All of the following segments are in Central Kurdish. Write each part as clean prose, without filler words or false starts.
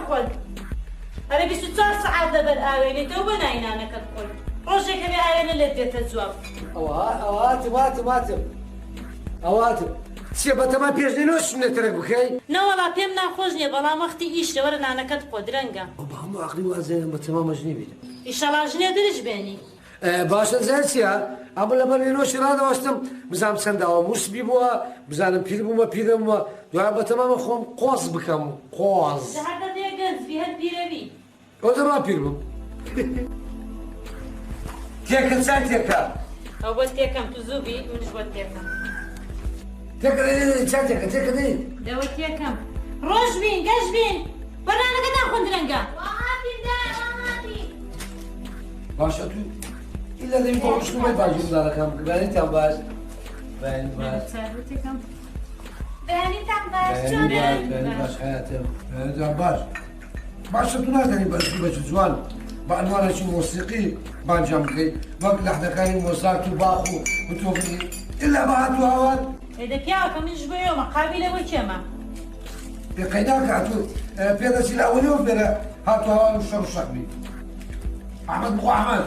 خۆت ئەرە 24 سەعات لەبەر ئاوێنێتەوە بە ناینانەکەت خۆت ڕۆژێکە بێ ئاوێنە لێت دێتە جواب ئەواتم چێ بەتەمان پێشنێنەوە سنەتەرێک بکەی نەوەڵا پێم ناخۆش نییە بەڵام وەختی ئیشتە وەرە نانەکەت خۆ درەنگە بە هەموو عەقلی وازێنم بەتەمامە ژنێ بیت ئیشەڵا ژنێ درش بێنی باشە زای چییە؟ ئەمە لەبەر نێنۆشی ڕادەوەستم بزانم چەنداوە موسبی بووە بزانم پیر بوومە پیرەمەوە دوای بەتەمامە خۆم قۆز بکەم قۆز هەردە دێ گەنجبی هەر پیرەبی ئەو دەڕوا پیر بووم تێکە چای تێکە ئەو بۆ تێکەم تو زووبی منش بۆ تێکەم تێکە چای تێکە تێکە دەی دەوە تێکەم ڕۆژ بین گەشت بین بەرانەکە ناخۆن درەنگە باشە تو إلا دەبی بۆ شتومەی باژی دارەکەم بەیانیتان باش بەیانی باش بەیانیتان باش بەیانی باش حیاتم بەیانیتان باش باشە تو نازانی بەرزی بەچ جوان بە ئەنوانێکی مۆسیقی بانجام بکەی وەک لەحنەکانی مۆزارت و باخ و بتۆفری إلا بە هاتوو هاوار ئێدە پیاوەکە منش بۆیەوە قابلە بۆ کێمە پێقەی ناکات و پێدەچی لاوەلیەوە فێرە هاتوو هاوار و شەڕ و شەقبی ئەحمەد بخۆ ئەحمەد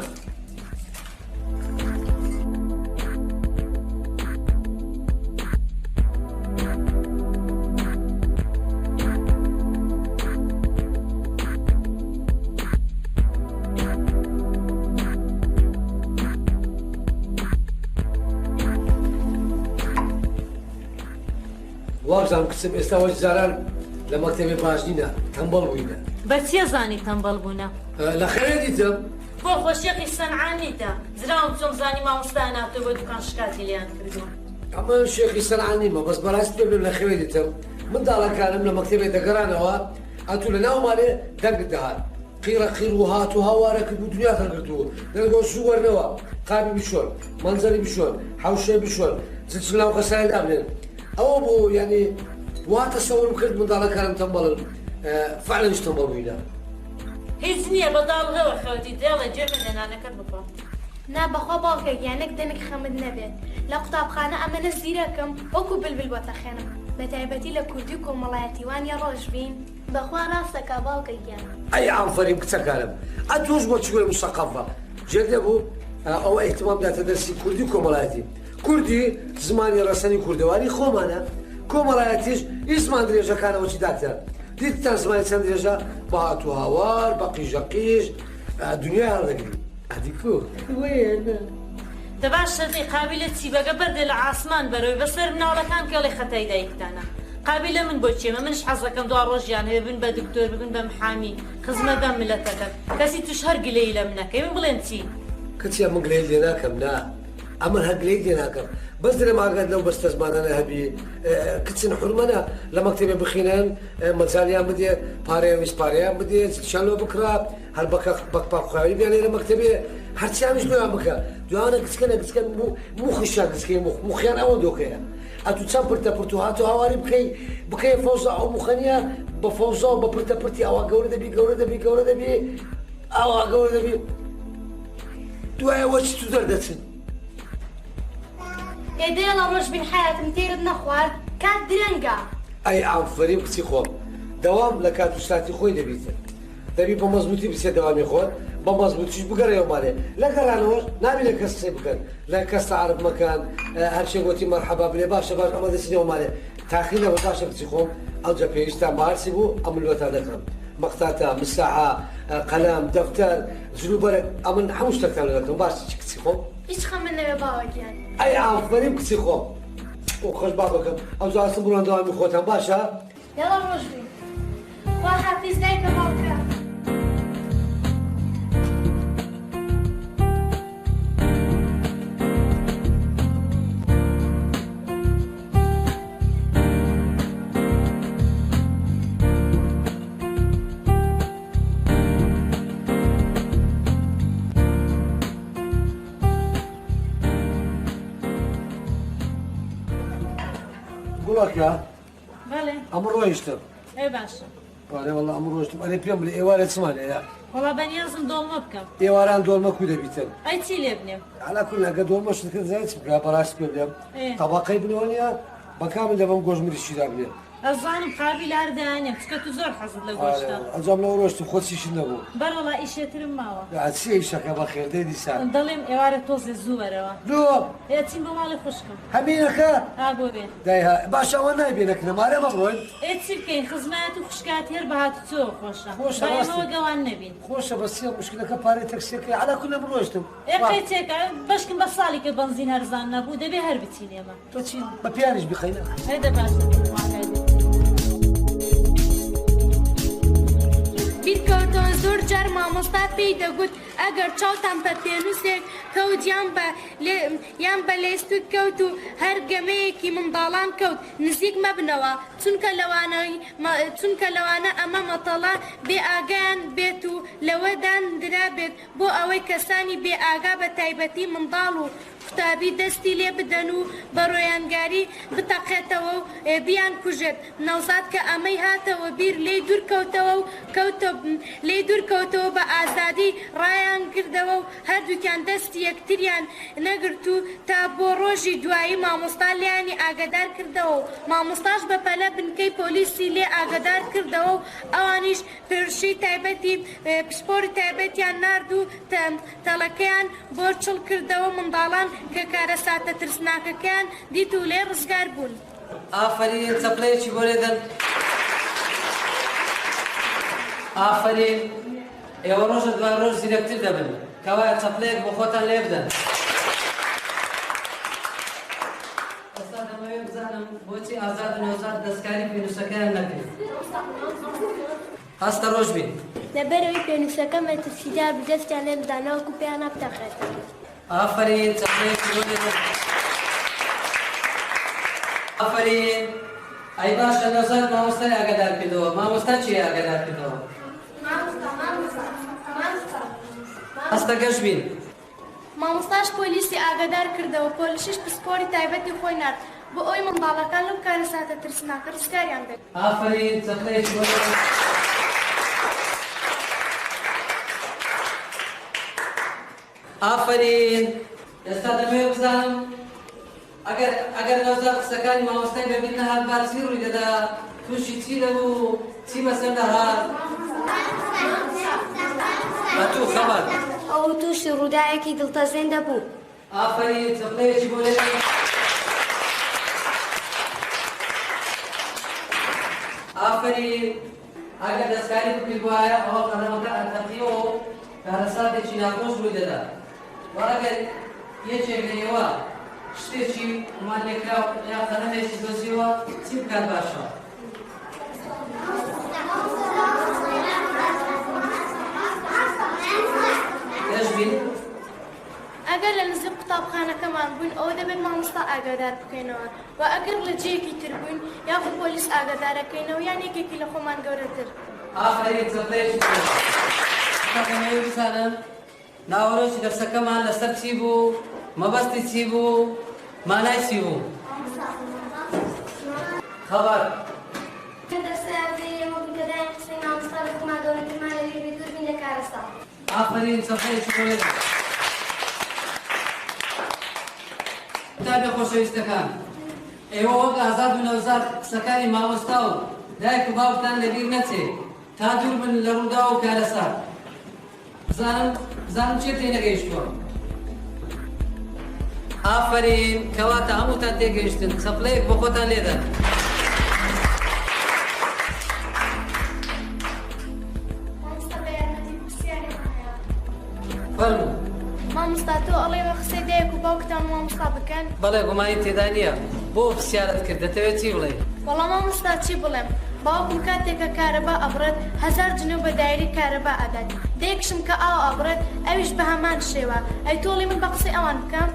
وابزانم کچم ئێستا وەش جاران لە مەکتەبێ باش نینە تەمبەڵ بووینە بە چیە زانی تەمبەڵ بوونە لە خەرێ دیتم بۆ خۆشیەقی سەنعانیتە زراوم چۆم زانی مامۆستا ناتۆ بۆ دوکان شکاتی لیان کردووە ئەمە شێخی سەنعانیمە بەس بەڕاستی پێ بێم لە خەوێ دیتم منداڵەکانم لە مەکتەبێ دەگەڕانەوە ئەتوو لە ناو مالێ دەنگت دەهات قیرە قیر و هات و هاوارە کرد و دنیا هەڵگرتووە دەنگۆ سوو وەرنەوە قابی بشۆن مەنزەری بشۆن حەوشێ بشۆن چ ناو خەسای دابنێن ئەوە بۆ یعنی وا تەسەوڕم کرد منداڵەکانم تەمبەڵن فعلەنش تەمبەڵ بووینە هیچ نییە بەداڵغەوە خەوتی دێڵە جێمە لەنانەکەت بکۆ نا بەخوا باوکێک یانێک دەنێک خەمت نەبێت لە قوتابخانە ئەمەنە زیرەکەم وەکو بلبل بۆتەخێنم بە تایبەتی لە کوردی و کۆمەڵایەتیوان یا ڕۆژبین بەخوا ڕاستەکە باوکێکیان ئەی ئافەریم کچەکانم ئەتۆش بۆ چگوێ مستەقەفە جێدە بوو ئەوە ئیحتیمام داتە دەرسی کوردی و کۆمەڵایەتی کوردی زمانی ڕەسەنی کوردەواری خۆمانە کۆمەڵایەتیش هیچ زمان درێژەکانەوە چی داکتەر دیتان زمانی چەند درێژە بە هاتوو هاوار بە قیژەقیش دنیای هەڵدەگری ئەدیکو دەباش شەزی قابلە چی بەگە بەردێ لە ئاسمان بەرەوەی بەسەر مناڵەکان کێڵی خەتای دایکتانە قابلە من بۆ چێمە منش حەزەکەم دوا ڕۆژیان هەیە بن بە دکتۆر ببن بە محامی خزمەت بە ملەتەکە کەسی توش هەر گلەی لە منەکەی من بڵێن چی کچیە من گلەی لێ ناکەم نا ئەمن هەر گلەی لێ ناکەم بەس درێ ماگەت لەو بەستە زمانانە هەبی کچن حرمەنە لە مەکتەبێ بخینن مەجالیان بدێ پارەیەویست پارەیان بدێ شەلۆ بکرا هەر بەکپاخواوی بیانێ لە مەکتەبێ هەرچیانش دویان بکە دوانە کچکەنە کچکەن موخیشان کچکەی موخیان ئەوە دۆکەیە ئەتو چەند پرتە پرت و هاتو هاواری بکەی فەوزە ئەو موخەنیە بە فەوزە و بە پرتە پرتی ئەوە گەورە دەبی گەورە دەبی گەورە دەبی ئەوە گەورە دەبی دوایەوە چ تو دەردەچن ئێدەیەڵە ڕۆژبین حیاتم تێرت نەخوارد کات درەنگە ئەی ئافەریم کچی خۆم دەوام لە کات و ساتی خۆی دەبیتن دەبی بە مەزبوطی بچێت دەوامی خۆت بە مەزبوطیش بگەڕێەوە مالێ لە گەڕانەوەش نابی لە کەس قسەی بکەن لە کەس عەرب مەکان هەرچێک گوتی مەرحەبا بڵێ باشە باش ئەمە دەچینەوە مالێ تاخیرەوە باشە کچی خۆم ئەوجا پێویستان بەهارچی بوو ئەملوەتان دەکەم مەختاتە مساحە قەلەم دەفتەر جلوبەرێک ئەمن هەموو شتێکتان لە دەکەم باش کچی خۆم هیچ خەمت نەوێ باوەکیان ئەی ئافەریم کچی خۆم خۆش با بکەم ئەو جاستم بڕۆن دەوامی خۆتان باشە یاڵە ڕۆژبین خوا حافیز دایکە باوکە گوڵەکە بەڵێ ئەمە ڕۆیشتم ئەی باشە وڵێ وەڵا ئەمە ڕۆیشتم ئەرێ پێم بڵێ ئێوارە چمانەیە وەڵا بەنیازم دۆڵمە بکەم ئێواران دۆڵمە کوی دەبیتن ئەی چی لێ بنێم علا کول ئەگە دۆڵمە شتەکە زای چ بکرا بەڕاستی پێ بڵێم تەباقەی بنەوە نیە بەکامل دەبم گۆژ مریشیدا بنێ ئەزانم قابل هەردانێم چکە تو زۆر حەزت لە گۆشتە ئەنجام لەوە ڕۆشتم خۆچیشی نەبوو بەرەڵا ئیشێترم ماوە چی ئیشەکە بە خێردەی دیسان دەڵێم ئێوارە تۆزێ زوو وەرەوە دۆ ئێچین بۆ ماڵی خوشکم هەمینەکە ها بۆ بێ دایها باش ئەوە نایبێنەکە مارە مەڕۆین ئێچی بکەین خزمەت و خوشکات هێر بەهات چۆ خۆشە خۆشە، بەێمەوە ڕاستی. گەوان نەبین خۆشە بە سێ مشکلەکە پارەی تەکسیەکەی عەلا کولە ڕۆشتم ئێقەی تێکە بەشکم بە ساڵی کە بەنزین هەرزان نەبوو دەبێ هەر بچین ئێمە تۆ چی بە پیانیش بخەینە هەیدە باشە بیرکەوتەوە زۆر جار مامۆستا پێی دەگوت ئەگەر چاوتان بە پێنووسێک کەوت یان بە لێستوت کەوت و هەر گەمەیەکی منداڵان کەوت نزیک مەبنەوە چونکە لەوانە ئەمە مەتەڵە بێ ئاگایان بێت و لەوەدان درابێت بۆ ئەوەی کەسانی بێ ئاگا بە تایبەتی منداڵ و قوتابی دەستی لێ بدەن و بە ڕۆیانگاری بتەقێتەوە و بیان کوژێت نەوزات کە ئەمەی هاتەوە بیر لێی دوورکەوتەوە بە ئازادی ڕایان کردەوە و هەردووکیان دەستی یەکتریان نەگرت و تا بۆ ڕۆژی دوایی مامۆستا لیانی ئاگدار کردەوە و مامۆستاش بە پەلە بنکەی پۆلیسی لێ ئاگدار کردەوە و ئەوانیش پێرشی تایبەتی پسپۆری تایبەتیان نارد و تەڵەکەیان بۆ چڵ کردەوە منداڵان کە کارە ساتە ترسناکەکەیان دیت و لێ ڕزگار بوون. ئافرین چەپڵەیەکی بۆ لێدەن. ئافرین ئێوە ڕۆژە دوای ڕۆژ زیرەکتر دەبن کەوایە چەپڵەیەک بۆ خۆتان لێ بدەن. ئێستا دەمەوێت بزانم بۆچی ئازاد و نەوزاد دەستکاری پێنووسەکەیان نەکرد. هەستە ڕۆژ بین. لەبەرەوەی پێنووسەکە مەترسیدار بجەستیان لێ بدانەوەکو پێیان نەبتەخێتەوە. ئافرین چەپڵەیەکی بۆ لێدەن. ئافرین ئەی باشە نەوزاد مامۆستای ئاگادار کردەوە. مامۆستا چی ئاگادار کردەوە؟ هەستە گەشت بین. مامۆستاش پۆلیسی ئاگادار کردەوە پۆلیسیش پسپۆری تایبەتی خۆی نارد بۆ ئەوی منداڵەکان لەو کارە ساتە ترسناکە ڕزگاریان بێت. ئافرین چەپڵەیەکی بۆ لێدەن. ئافرین ئێستا دەمەوێت بزانم ئەگەر نەوزاد قسەکانی مامۆستای بەبییر نەهات با چی ڕووی دەدا تووشی چی دەبوو چی بەسەر دەهات؟ بە تو خەبەر ئەو تووشی ڕووداوێکی دڵتەزێن دەبوو. ئافرین چەپڵەیەکی بۆ لێدەن. ئافرین ئەگەر دەستکاری بکرد وایە ئەوە قەدەمەکە ئەتەقیەوە و کارەساتێکی ناخۆش ڕووی دەدا. وەرەگەر یەکێک لەیەوە شتێکی مان لێکراو یا قەدەمێکی دۆزیەوە چی بکات باشە؟ گەشت بین. ئەگەر لە نزیک قوتابخانەکەمان بووین ئەوە دەبێت مامۆستا ئاگادار بکەینەوە و ئەگەر لە جێیەکی تر بووین یاخود پۆلیس ئاگادارەکەینەوە یان یەکێکی لە خۆمان گەورەتر. ئافرین چەپڵەیەکی بۆ دەمەوێت بزانم ناوەڕۆژی دەرسەکەمان لەسەر چی بوو؟ مەبەستی چی بوو؟ مانای چی بوو؟ خەبەر ئافرین چەپڵەیەکی بۆ لێدەن. کتابی خۆشەویستەکان ئێوە وەک ئازاد و نەوزاد قسەکانی مامۆستا و دایک و باوکتان لەبیر نەچێت تا دوور بن لە ڕوودا و کارەسات. بزانم چێ تێنەگەیشتووە. ئافرین کەواتە هەمووتان تێگەیشتن چەپڵەیەک بۆ خۆتان لێدەن. فەرموو. مامۆستا تۆ ئەڵێ بە قسەی دایک و باوکتان مامۆستا بکەن؟ بەڵێ گومانی تێدا نییە. بۆ پرسیارت کرد دەتەوێت چی بڵێ؟ وەڵام مامۆستا چی بڵێم؟ باوکم کاتێکە کارەبا ئەبڕێت 1000 جنێو بە دایری کارەبا ئەدات. دایکشم کە ئاو ئەبڕێت ئەویش بە هەمان شێوە. ئەی تۆڵی من بە قسەی ئەوان بکەم؟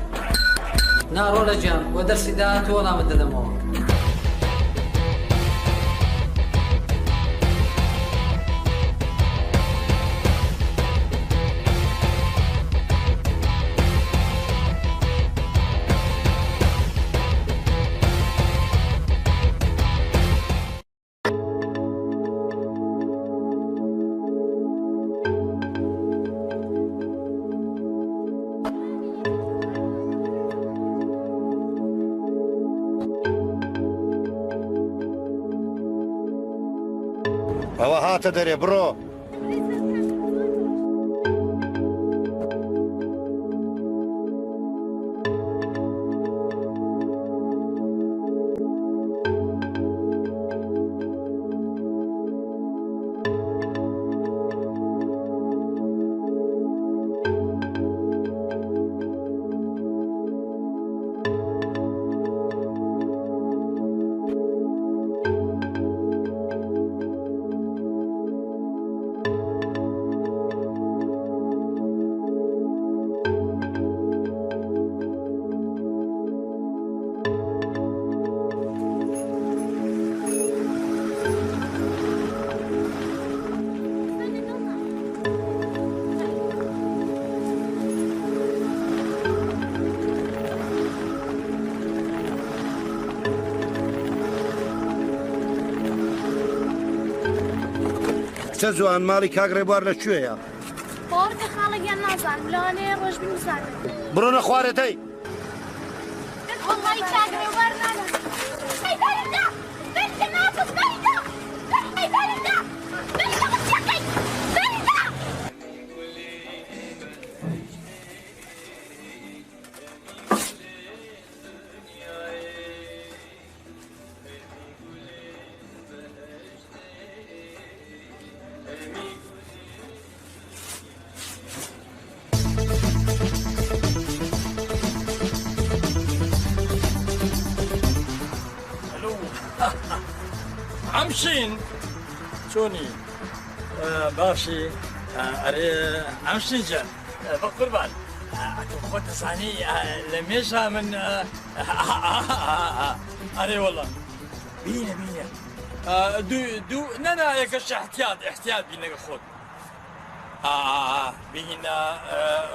ناڕۆ لە گیان بۆ دەرسی داهات وەڵامت دەدەمەوە. ئەوە هاتە دەرێ بڕۆ. کچە جوان ماڵی کاک ڕێبوار لەکوێیە؟ باوەڕکە خاڵێکیان نازانم لەوانەیە ڕۆژبین بزانم. بڕۆ نەخوارەتەی. وەڵڵی کاک ڕێبوار نازانم. حەیدارێکدا! بێتە ناکەس بەریدا! حەیدارێکدا! بێتە بچەکەی! بەریدا! عمشين شوني باشي اري عمشين جا بقربان خد ثاني لميشها من اري والله بينا دو نانا يكش احتياط بينا خد بينا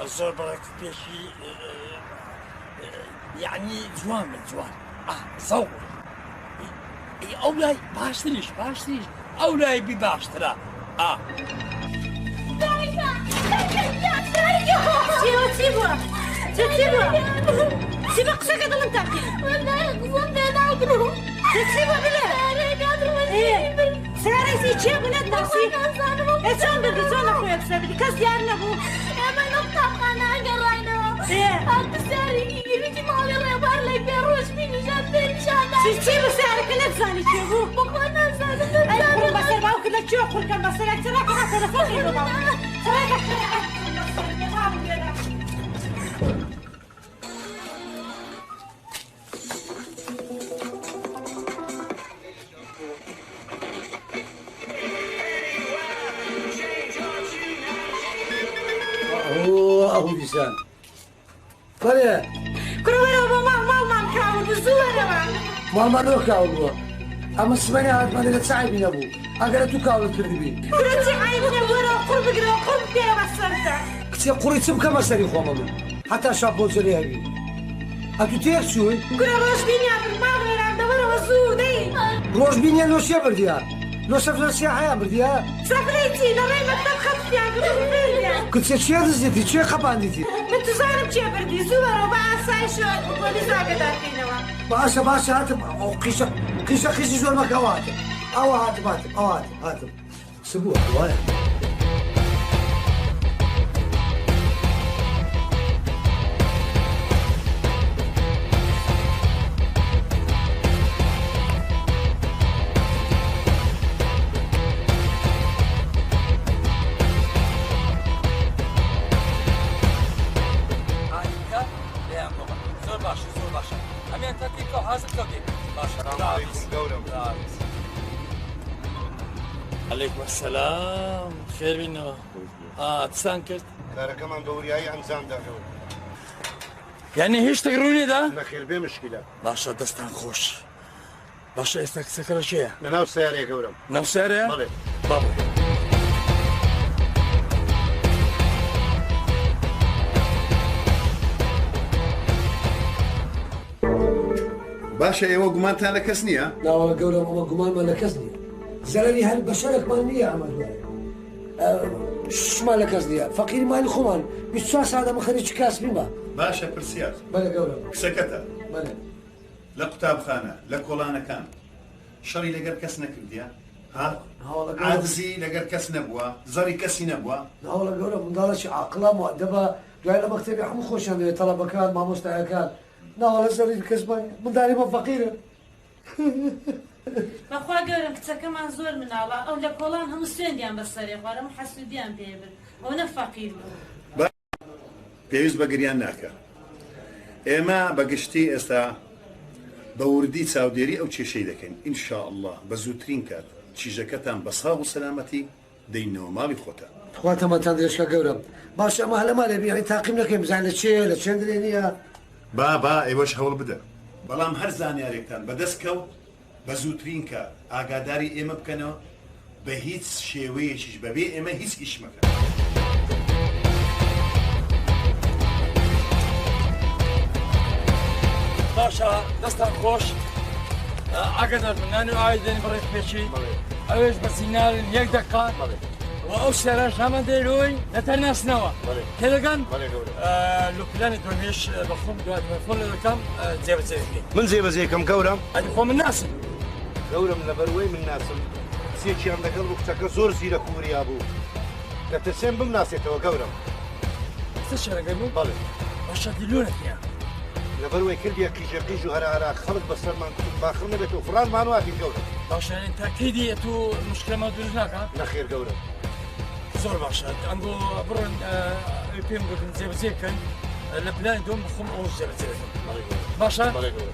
زور برك بيشي يعني جوان من جوان صور ئەولای باشتریش ئەولای بی باشترە چی بووە؟ چی بووە؟ چی بە قسەکە دڵم تاقی؟ چی بووە بڵێ؟ سارەیسی چێ بوو نەتناسی؟ چۆن بردی چۆن نەخۆیە قسە بدی کەس دیار نەبوو؟ ئێمە لە قوتابخانە گەڕاینەوە پرسیارێکی گرنگی ماڵی ڕێبوار لای پێ ڕۆژبین نیشان چی بە سارەکە نەتزانی چێ بوو؟ بەخوا نازانم قڕ بەسەر باوکت لە کوێ قورکەم بەسەرک چڕاکە هاتە تەلەفۆنی بە باوکت ئەو دیسان بەڵێ کوڕەوەرەوە بۆ ماڵمان کاون زووەرەوە ماڵمانەوە کاول بووە ئەمە سمەنی هاتمانە لە چایبی نەبوو ئەگەرە تو کاولت کردبی کوڕەچی عیبنە وەرەوە قوڕ بگرەوە قوڕ بێرە بەسەرتە کچێ قوڕی چ بکەمە سەری خۆمە من حتا شاپۆجەری هەبی ئەتو تێر چووی گورە ڕۆژبینیان ماڵ وێراندا وەرەوە زوو دەی ڕۆژبینیان نۆشیە بردیە لۆ سەفرەسیە حەیان بردیە سەفرەیتی لە ڕێی مەکتەب خەفیان بردیان کچێ چێ دزیێتی چێ خەپاندیتی من توزانم چێ بردی زوو وەرەوە بە ئاسایشەوە پۆلیس ئاگادارکەینەوە باشە هاتم ئەو قیشە زۆر مەکەوە هاتم ئەوە هاتم سبووە وایە عليكم السلام خير بينا تسان كرت کارەکەمان بە وریایی ئەنجام داهەوە. يعني هيش تقروني ده نەخێر بێ مشکلە باشا دستان خوش باشا اسمك سكر شيء لەناو سیارەیە گەورم. نفساري بەڵێ بابا باشە ئێوە گومانتان لە کەس نییە؟ ناوە گەورم ئەمە گومانمان لە کەس نییە زەرەری هەر بەشەرێکمان نییە ئەمە دوایە شمان لە کەس نییە فەقیری مالی خۆمان 24 ساعت ئەمە خەریکی کاسبین بە باشە پرسیار بەلێ گەورم کسەکەتە بەلێ لە قوتابخانە لە کۆڵانەکان شەڕی لەگەر کەس نەکردیە؟ ها هاوڵە گەورە عادزی لەگەر کەس نەبووە زەری کەسی نەبووە هاوڵە گەورە منداڵەشی عاقڵە مؤدەبە دوای لە مەکتەبی هەموو خۆشیان دەوێت تەڵەبەکان مامۆستایەکان ناوەڵە زەری کەس منداڵی بە فەقیرە بەخوا گەورم کچەکەمان زۆر مناڵە ئەو لە کۆڵان هەموو سوێندیان بەسەرێ خوارم حەسوودیان پێ برد ئەو نە فەقیر بوو پێویست بە گریان ناکە ئێمە بەگشتی ئێستا بە وردی چاودێری ئەو کێشەی دەکەین ئینشاءالله بە زووترین کات چیژەکەتان بە ساغ و سەلامەتی دەینەوە ماڵی خۆتان خواتەمەتان درێژکە گەورم باش ئەمە هەلەما لێ بیانی تاقیم نەکەین بزان لە چێ لە چێندرێ نییە با ئێوەش هەوڵ بدە بەڵام هەر زانیارێکتان بەدەست کەوت بە زووترین کات ئاگاداری ئێمە بکەنەوە بە هیچ شێوەیەکیش بەبێ ئێمە هیچ ئیش مەکەن باشە دەستان خۆش ئاگدار منانی و ئاوێدێنی بڕێک پێچی ئەوێش بە سینالن یەک دەقات و ئەو شێرەش هەمە دەیرۆی لەتەر ناسنەوە تێدەگەن لە پلانی دۆمیش بەخۆم دوات فۆن لە دەکەم جێبەجێ من جێبەجێکەم گەورم ئەدی خۆ من ناسم گەورم لەبەروەی من ناسم سێکیان لەگەڵ ڕوکچەکە زۆر زیرە کووریا بوو لە ترسێن بمناسێتەوە گەورم سە شێرەکەی بوو بەڵێ باشە دیلۆنەکیە لەبەروەی کردیە قیژەقیژ و هەرا خەڵک بەسەرمان کردن باخر نەبێت و فڕانمان واتی گەورم باشە تاکیدی تو مشکلەمە دروست ناکات نەخێر گەورم زۆر باشە ئەنگۆ بڕن پێم گوتن جێبەجێکەن لە پلانی دۆم بخۆم ئەو جێبەجێکەن باشە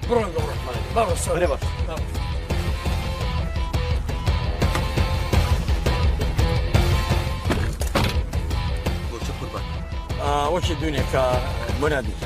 بڕۆن گەورم باڕە سۆرێ باش وەکی دونێکە منادی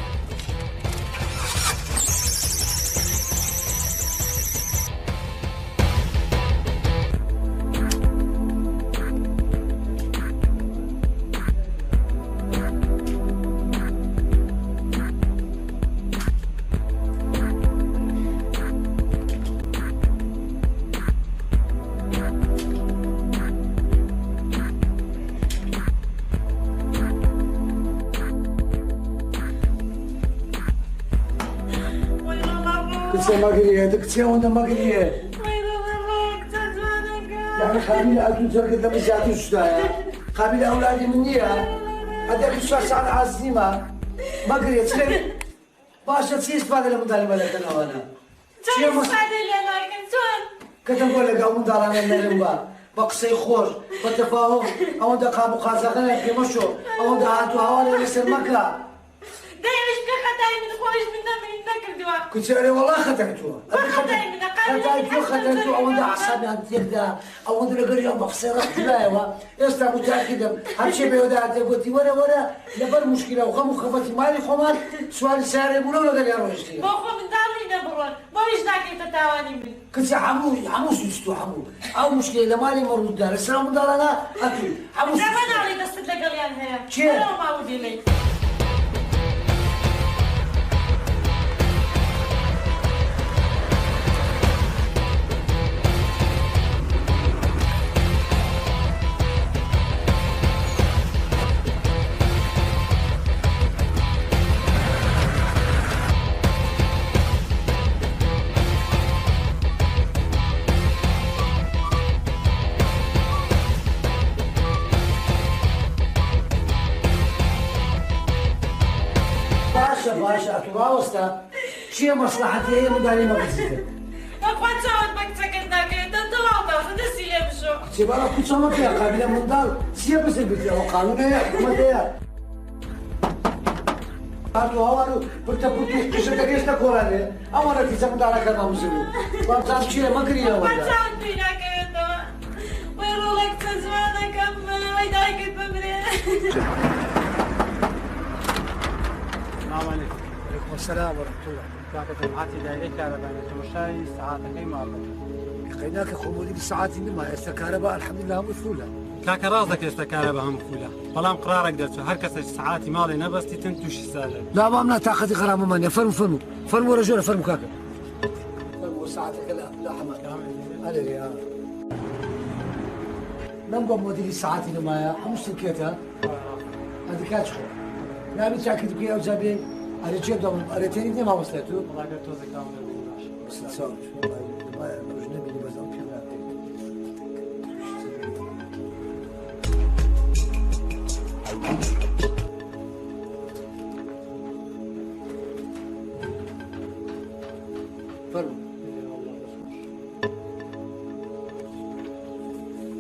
کچە مەگریە کچێ ئەوەندە مەگریە یعنی خابیل ئەدوو جەرگە دەمە زیاتر شدایە خابیل ئەولادی من نییە ئەدەکی چوار ساعت عازیمە مەگریە چێ باشە چی ئیسپادە لە منداڵی مەلەکەنەوەنە کەتم بۆ لەگەڵ منداڵانە نەرم بە بە قسەی خۆش بە تەفاهم ئەوەندە قاب و قازەقەنە پێمەشۆ ئەوەندە هاتو هاوارێ لەسەر مەکە كنتي والله خطرتوها خطرتو خطرتو أولا عصابي عن تيبدا أولا لقري يوم بخسرة جلايوا يستا متأكدا همشي بيودا قلتي ولا لبر مشكلة وخمو خفتي مالي خمان سؤال ساري بولا ولا قال يا روشتي بخو من دامي نبرون ما يجداكي تتاواني من كنتي عمو سيستو عمو أو مشكلة لمالي مرود دار السلام دارنا أكيد عمو سيستو زمان علي دستت لقليان هيا شي أنا ما ودي لي باشا أتواصل شيء مصلحتي هي مداري ما بتزيد. أخوان شاهد مكتسكتنا كده تواضع فدسي لي بشو. سيبارا كل شيء ما فيها قابلة من دار سيا بس البيت وقانون يا حكومة يا. أنتوا هوارو برتبطوا كيش تكيش تقولانه أمانة في زمن دارك أنا مسلم. وأنت شيء ما قريه ولا. أخوان شاهد فينا كده ويرولك تزوانا كم ويدايك بمري. عليكم السلام ورحمة الله. كانت معاتي دايرة كهرباء تمشاي ساعاتك ما لقيناك خمولي بساعات إنما استكهرباء الحمد لله مفعولة. كاك رازك استكهرباء هم مفعولة. بلام قرارك درتو هر كسر ساعاتي مالي نبستي تنتوش سالة. لا ما أمنا تاخذ غرامة مانيا فرموا رجوله فرموا كاكا. فرموا ساعتك لا حماد. هلا يا. نبغى موديل ساعاتي نمايا حمش تكيتها. هذه كاتشخو. لا بتأكد بكي أو زابين. أريتشيب دوم أريتيني ما وصلتوا. والله قلت وزك دام بس تصور ما أجنبي بس أو كذا.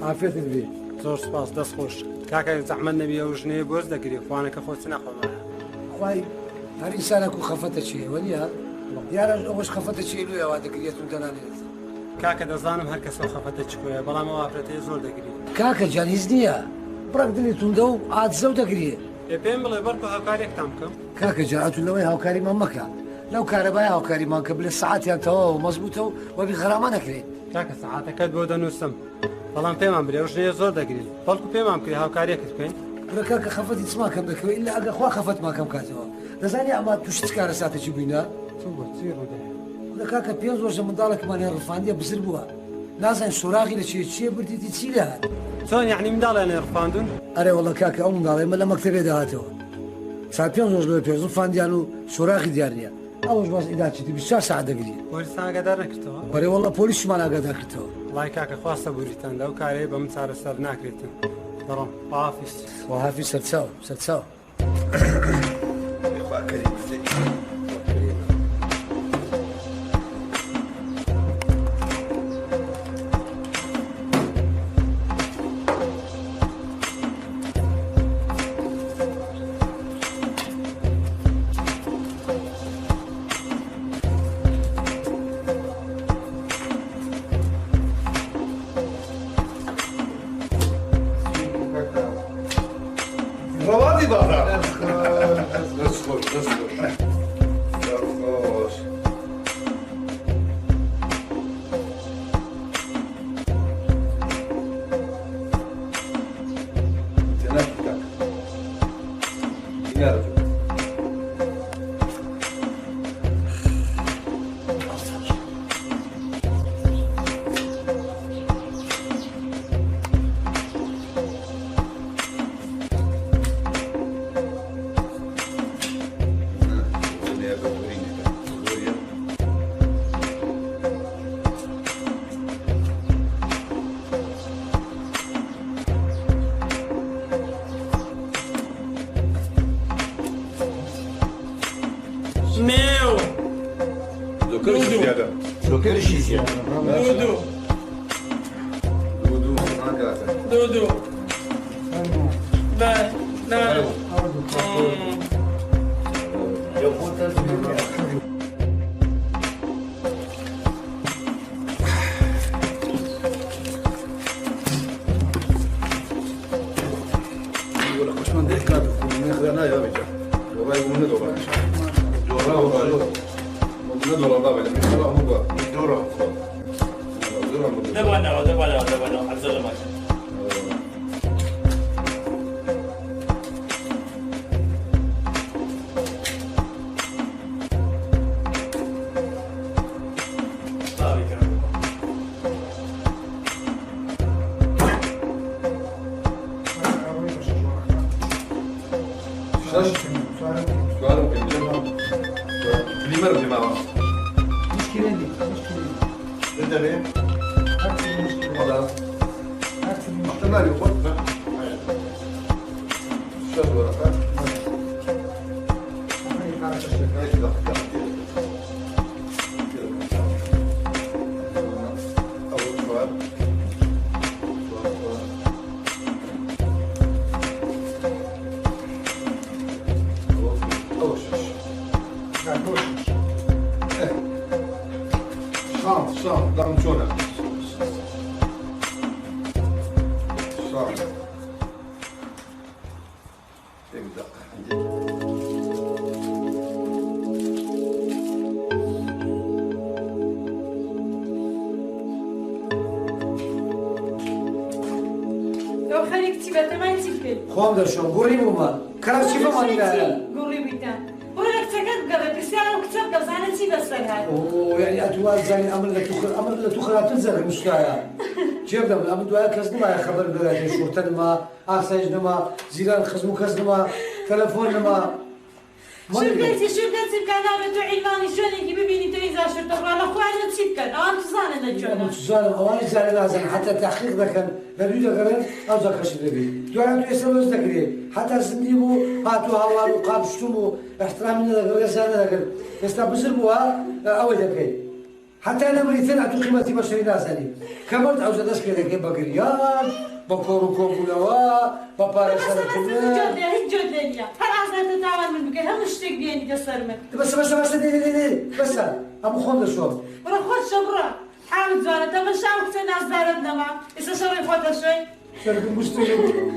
عافيت البيت زۆر سپاس دەست خۆش کاکە زەحمەت نەبی ئەو ژنەیە بۆز دەگری خوانەکە خۆت نەخۆمایە خی هەر ئینسانێک و خەفەتە چیە وەنیە یارە ئەوەش خەفەتە چێلویەوە دەگرێتون دەنانێت کاکە دەزانم هەر کەسە خەفەتە چکۆیە بەڵام ئەو ئافرەتەیە زۆر دەگری کاکە جان هیچ نییە بڕک دڵی توندە و ئاجزە و دەگرێ پێم بڵێ بەرکو هاوکارێکتان بکەم کاکە جااتون لەوەی هاوکاریمان مەکە لەو کارەبای هاوکاریمان کە بلێ سعاتیان تەواو مەزبوطە و وەبی غەراما نەکرێت کاکە سەعاتەکەت بۆ دەنووسم بەڵام پێمان برێ ئەو ژنەیە زۆر دەگرێت بەڵکو پێمان بکرێ هاوکاریەکت بکەین برە کاکە خەفەتی چما کەم دەکەوێت ئللا ئەگە خوا خەفەت ماکەم کاتەوە دەزانی ئەما تووشت کارە ساتێکی بووینە چی ڕوودەیە لە کاکە پێنج ڕۆژە منداڵێکمانێ ڕفاندیە بزر بووە نازانین سۆراغی لە چیە بردیتی چی لە هات چۆن یعنی منداڵیان ڕفاندون ئەرێ وەڵە کاکە ئەو منداڵێ مە لە مەکتەبێ داهاتەوە ساعت پێنج ڕۆژ لەوێ پێش ڕفاندیان و سۆراغی دیار نییە ئەوەش باز ئیداچیتی 24 ساعت دەگری پۆلیسان ئاگادار نەکردەوە بەرێ وەڵە پۆلیسمان ئاگادار کردەوە وڵای کاکە خواستە بوریتاندا و کارەیە بە من چارەسەر ناکرێتن دەڕۆم خواحافیز خواحافیز سەرچاو سەرچاو ڕەوادی باڕا دەست خۆش دەست خۆش meu لۆکەریشی زیادە Dudu Dudu Dai dai ولا قسمان ده كان ناخذنا يا بيجا والله يقولون دورة دورة ندورة بابا لما يدورة هو دورة دبنا عز الله شام دام شونه شام تبدأ لو خليك تبقى ما يتبكل خۆم دەشۆم گۆڕی بوومە کار چی بەمانیداە قولي بيتان ولا كتكت قبل بسيارة وكتب قبزانة تي بس هاي يعني ئەتوان زانین ئەمر لە تو خراپتر زەرە مشکایە جێ بدەم ئەمە دوایە کەس نمایە خەبەر بێت شورتە نما ئاسایش نما زیران خزم و کەس نما تەلەفۆن نما شو بدأتي بكان عملتوا علماني شلون يجي ببيني تريزا شرطة ولا أخواننا تسيبكن أنا تزانة نجونا زانم ئەوانی زانە نازانن حتا تاخیق دەکەن لە دوی دەگەڕێن ئەو زەکەشی دەبێت دوایە تو ئێستا دەگرێت حتا زندی بوو هاتو هاوار و قاپشتوم و احترامی نەدەگەڕ ێزانە دەگەن ئێستا بزر بووە ئەوەی دەکەیت حتى انا مريتين عطو قيمتي بشري نازني كمرت عاوز ادرس كذا كيف بقريان بكورو كوبولوا ببارس هیچ جد نیا هر عزت تعاون من بکه هم اشتیق بیانی دسترمت بس دي بس ابو خون شو برا خود شبرا حاول زارة تمن شاوك تناس دارتنا معه إسا شري خودها شوي شركة مشتري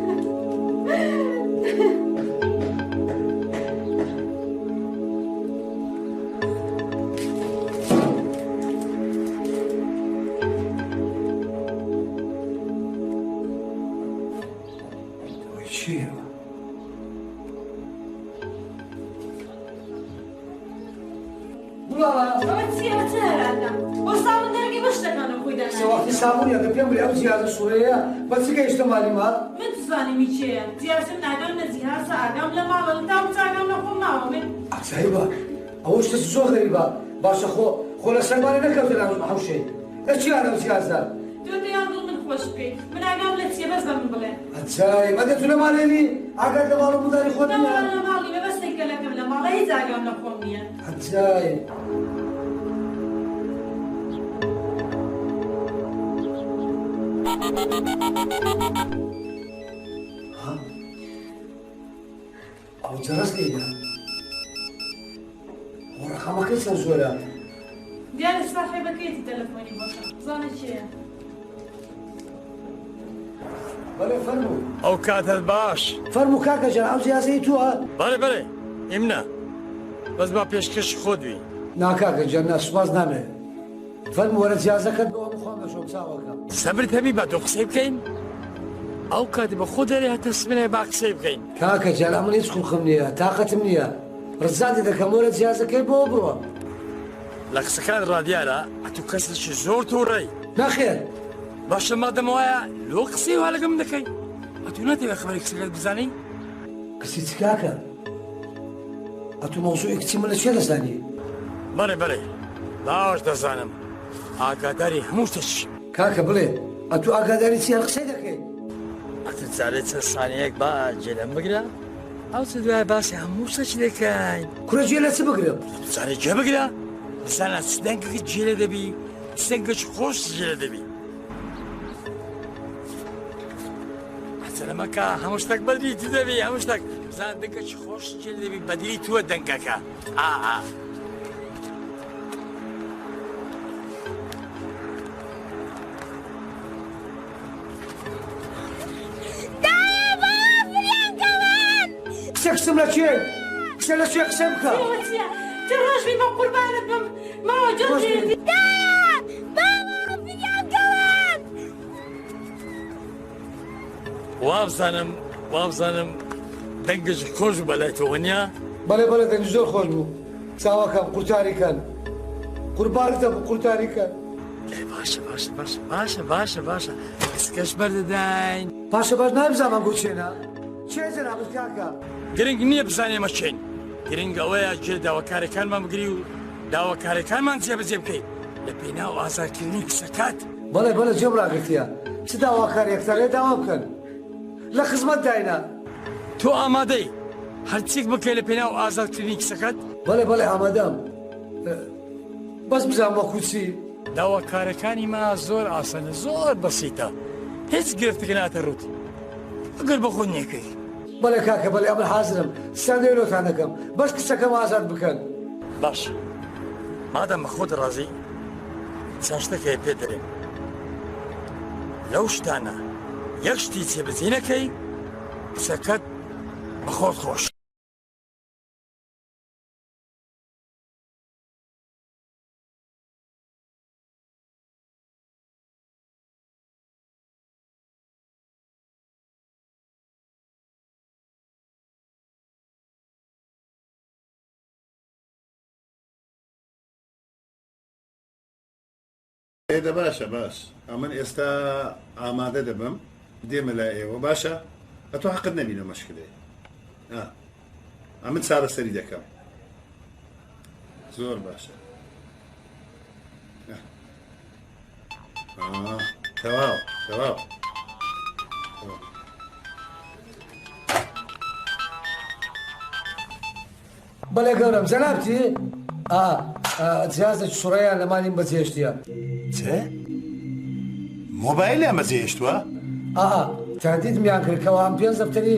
سواء في صابون يا دبيان بلي أو زيادة سورية بس كي يشتمالي ما من تزاني ميشيا زيادة نعقل نزيها ساقام لما غلطا وساقام نقوم معهم صحيبة أوش تسوى غريبة باشا خو لا سلماني نكبت الأمس حوشي إيش يعني زيادة تودي ينظر من خوش بي من عقام لتسيا بس من بلين أتساي ما قلت له مالي عقد لمالو مداري خودنا لا مالي ما بس يكلكم لما لا يزاقام نقوم نيا أتساي ها؟ أو جرس لي ورقمك إيش نزوله؟ ديال صاحبك كيتي تلفوني بطل زاني شيء بله فرمو ئەو کاتت باش فرمو کاکە جان ئەو جیازەی تووە بەڵێ ئیمنا بەس با پێشکەش خۆت بی ناکاکە جان سوپاس نامێ فرمو وەرە جیازەکەت بۆ بخۆم بەشۆم چاوەکە سەبرت هەبی با تۆ قسەی بکەین ئەو کاتی بە خۆ دەرێ هەتە سبنێ با قسەی بکەین کاکە جان ئەمن هیچ خوڵخم نییە تااقەتم نییە ڕزاتی دەکەم وەرە جیازەکەی بۆ بڕۆ لە قسەکان ڕادیارە ئەتوو کەسێکی زۆر تووڕێی نەخێر باشە مادەم وایە لۆ قسەی وا لەگەم دەکەی ئەتوو ناتێوێت خبەری قسەکەت بزانی کەسی چ کاکە ئەتوو مەوزوعی کچی من لە چێ دەزانی بەڵێ باش دەزانم ئاگاداری هەموو شتێکی کاکە بڵێ ئەتوو ئاگاداری چیان قسەی دەکەی ئەتە جارێت چەند سانیەک با جێلەم بگرە ئەو چ دوای باسی هەموو شتێکی دەکەین کورە جێ لە چ بگرم جارێک جێ بگرە بزانە چ دەنگێکی جێلە دەبی چ دەنگێکی خۆش جێلە دەبی سلامەکە هەموو شتێک بەدری تو دەبی هەموو شتێک بزان دەنگێکی خۆش جێلە دەبی بەدری تووە دەنگەکە قسەم لە چێ قسە لە چێ قسە بکە چ ڕۆژ بی بە قوربانت بم ماوە جۆ وابزانم دەنگێکی خۆش بەلای تۆ وەنیا بەڵێ دەنگ زۆر خۆش بوو چاوەکەم قورتاریکەن قوربانتە بوو قورتاریکەن باشە کەس بەردەداین پاشە باش نابزانم بۆ چێنە چێ جەنابەت کاکە گرنگ نییە بزانێ ئەمە چین گرنگ ئەوەیە گوێ داواکارەکانمان بگری و داواکارەکانمان جێبەجێ بکەین لە پێناو ئازارکردنی کچەکات بەڵێ جێم ڕاگرتیە چ داواکاریەکتەرێ داوا بکەن لە خزمەت داینە تۆ ئامادەی هەرچێک بکەی لە پێناو ئازادکردنی کچەکەت بەڵێ ئامادەم بەس بزانم وەکو چی داواکارەکانی ما زۆر ئاسانە زۆر بەسیتە هیچ گرفتەکە ناتە ڕوت ئەگەر بە خۆت نێکەی بەڵێ کاکە بەڵێ ئەمن حازرم سەردەی لۆتان دەکەم بەس کچەکەم ئازاد بکەن باش مادەم بە خۆت ڕازی چەند شتێک پێ دەرێن لەو شتانە یەک شتی جێبەجێ نەکەی کچەکەت بە خۆت خۆش هێدە باشە باش ئەمن ئێستا ئامادە دەبم دێمە لای ئێوە باشە ئەتۆ حەقت نەبینە مەشکلێ ئەمن چارەسەری دەکەم زۆر باشە تەواو بەڵێ گەورم جەنابتی جیازە شوڕەیە لە مالیم بەجێشتیە چه؟ مۆبایل ئەمەجێشتووە؟ تهدیدمیان کرد کەەوە ئەم 5 دەفتەری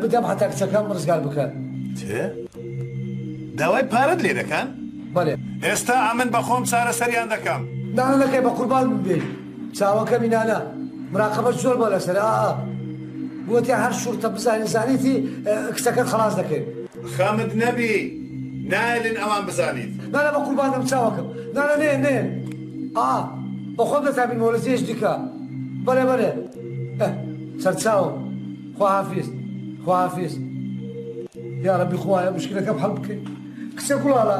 بدەم هەتا کچەکەم ڕزگار بکەن چه؟ داوای پارەت لێ دەکەن؟ بەڵێ ئێستا ئەمن بەخۆم چارەسەریان دەکەم نانە نەکەی بە قوربان ببێ چاوەکەمی نانە مراقبەت زۆر بە لەسەر گوتی هەر شوورتە بزانین زانیتی کچەکەت خلاص دەکەین خەمت نەبی نایلن ئەوان بزانیت نانە بە قوربان دەم چاوەکەم نانە نێ بەخۆم دەتابینەوە لە جێش دیکە بەڵێ بەڵێ سەرچاوم خواحافیز یا رەبی خوایە مشکلەکەم هەڵ بکەین کچە گوڵاڵە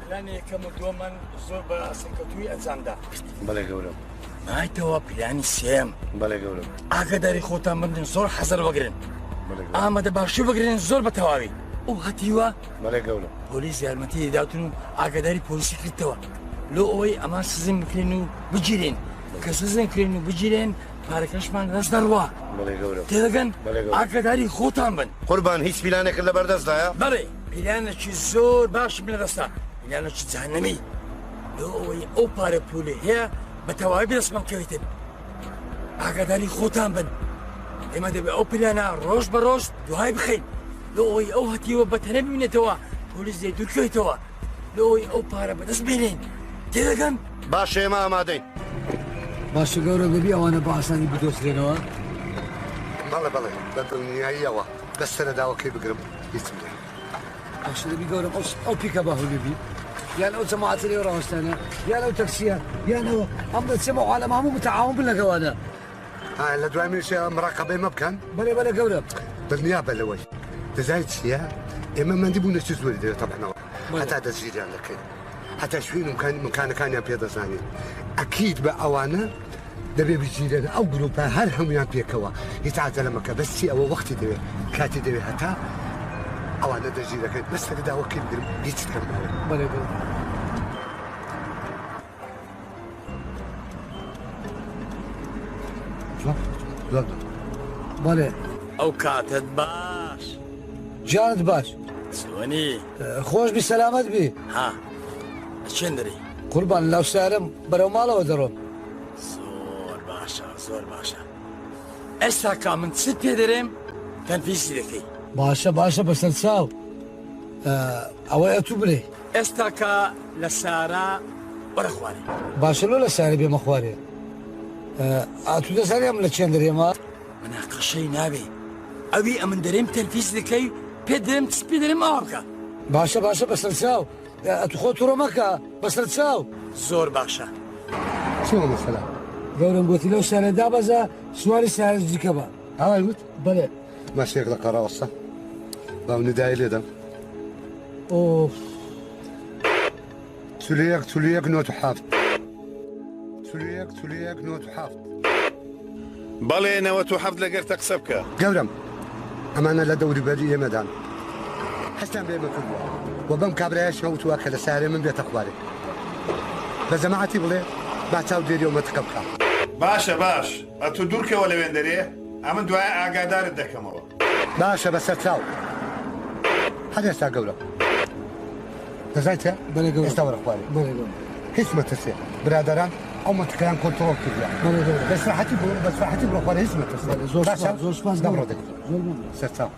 پلانی یەکەم و دووەمان زۆر بە سەرکەوتووی ئەنجامدا. بەڵێ گەورم. مایتەوە پلانی سێم. بەڵێ گەورم. ئاگاداری خۆتان بندن زۆر حەزەر وەگرن. ئامادە باشوو بگرن زۆر بە تەواوی. ئەو هەتیوە؟ بەڵێ گەورم. پۆلیس یارمەتی دەداتون و ئاگاداری پۆلیسی کردەوە. لۆ ئەوەی ئەمان سزم بکرێن و بگیرێن. کە سزم کرێن و بگیرێن پارەکەشمان ڕست دەڕوا. بەڵێ گەورم. تێدەگەن ئاگاداری خۆتان بن. قوربان هیچ پیلانێکت لە بەردەستدایە؟ بەڵێ پیلانێکی زۆر باشم لەدەستا. پیلانێکی جەهەنەمی. لۆ ئەوەی ئەو پارە پولێ هەیە بە تەواوی بەدەستمان کەوێتن. ئاگاداری خۆتان بن. ئێمە دەبێت ئەو پلانە ڕۆژ بە ڕۆژ دوای بخەین. لۆ ئەوەی ئەو هەتیوە بەتەنە ببینێتەوە پۆلیس دێ دوورکەوێتەوە. لۆ ئەوەی ئەو پارە بەدەست بێنین. تێدەگەن؟ باشە ئێمە ئامادەین. باشە گەورە بەبی ئەوانە بە ئاسانی بدۆزرێنەوە؟ بەڵێ بەڵێ بە دڵنیاییەوە دەستەرە داوەکەی بگرم هیچم لێ. باشە دەبی گەورم ئەو پیکە باهوو ببی یان ئەو جەماعەتە لێو ڕاوەستانە یان ئەو تەکسیە یانەوە ئەم دەچێمە عالەم هەموو متەعاون بن لەگەوانە. لە دوای منیش مراقەبەی مە بکەن؟ بەڵێ گەورە. دڵنیا بە لەوەی دەزانیت چییە؟ ئێمە مەندی بوونەچی زۆری دەوێت تەبحنەوە هەتا دەستگیریان دەکەین هەتا شوێن مکانەکانیان پێدەزانین. ئەکید بە ئەوانە دەبێ بگیرێن ئەو گروپە هەر هەمویان پێکەوە هیچ عەجەلە بەستی ئەوە وەختی دەوێت کاتی دەوێت هەتا ئەوانە دەژیرەکەن بەسەر داوەکەی بگرم هیچ کەم ناوێت. بەڵێ بەڵێ ئەو کاتت باش جانت باش چۆنی خۆش بی سەلامەت بی ها چێندری قوربان لەو سارم بەرەو ماڵەوە دەڕۆم. زۆر باشە زۆر باشە. ئێستا کا من چت پێ دەرێم تەنفیسی دەکەی. باشە بەسەر چاو ئەوەی ئەتوو بڵێ. ئێستا کە لە سارا وەرە خوارێ. باشە لۆ لە سارە بێمە خوارێ. ئاتوو دەزانێم لە چێن دەرێمە؟ مناقەشەی نابێ. ئەوی ئەمن دەرێم تەنفیس دەکەی پێ دەرێم چ پێ دەرێم ئاوا بکە. باشە بەسەر چاو ئەتوو خۆ تووڕە مەکە بەسەر چاو. زۆر باشە. چۆن مەسەلا؟ گەورم گوتی لەو سارە دابەزە سواری سارە دیکە بە. ئەوای گوت؟ بەڵێ. ماشێک لە قەراوەسە باو ندای لێدەم. ئۆ توليك نوت حافظ توليك نوت حافظ. بەڵێ نەوەت و حەفت لەگەر تەقسە بکە. گەورم ئەمانە لە دەوری بەری ئێمەدان هەستان بێمە کردووە و بەم کابرایە شەوتووە کە لە سارێ من بێتە خوارێ بە جەماعەتی بڵێ با چاو دێری و مەتەکە بکە. باشە باش ئەتو دوورکەوە لەوێن دەرێ ئەمن دوای ئاگادارت دەکەمەوە باشە بەسەر چاو هەر ئێستا گەورە دەزایتە بەڵێ گەورە. ئێستا وەرە خوارێ بەڵێ گەورە. هیچ مەترسێ برادران ئەو مەتەکەیان کۆنتڕۆڵ کردیان بەڵێ گەورە. بەسراحەتی بڕۆ خوارێ هیچ مەترسێ زۆر سپاس، زۆر سپاس دەبڕۆ گەورە. دەکەیت زۆر مەمنون. سەر چاو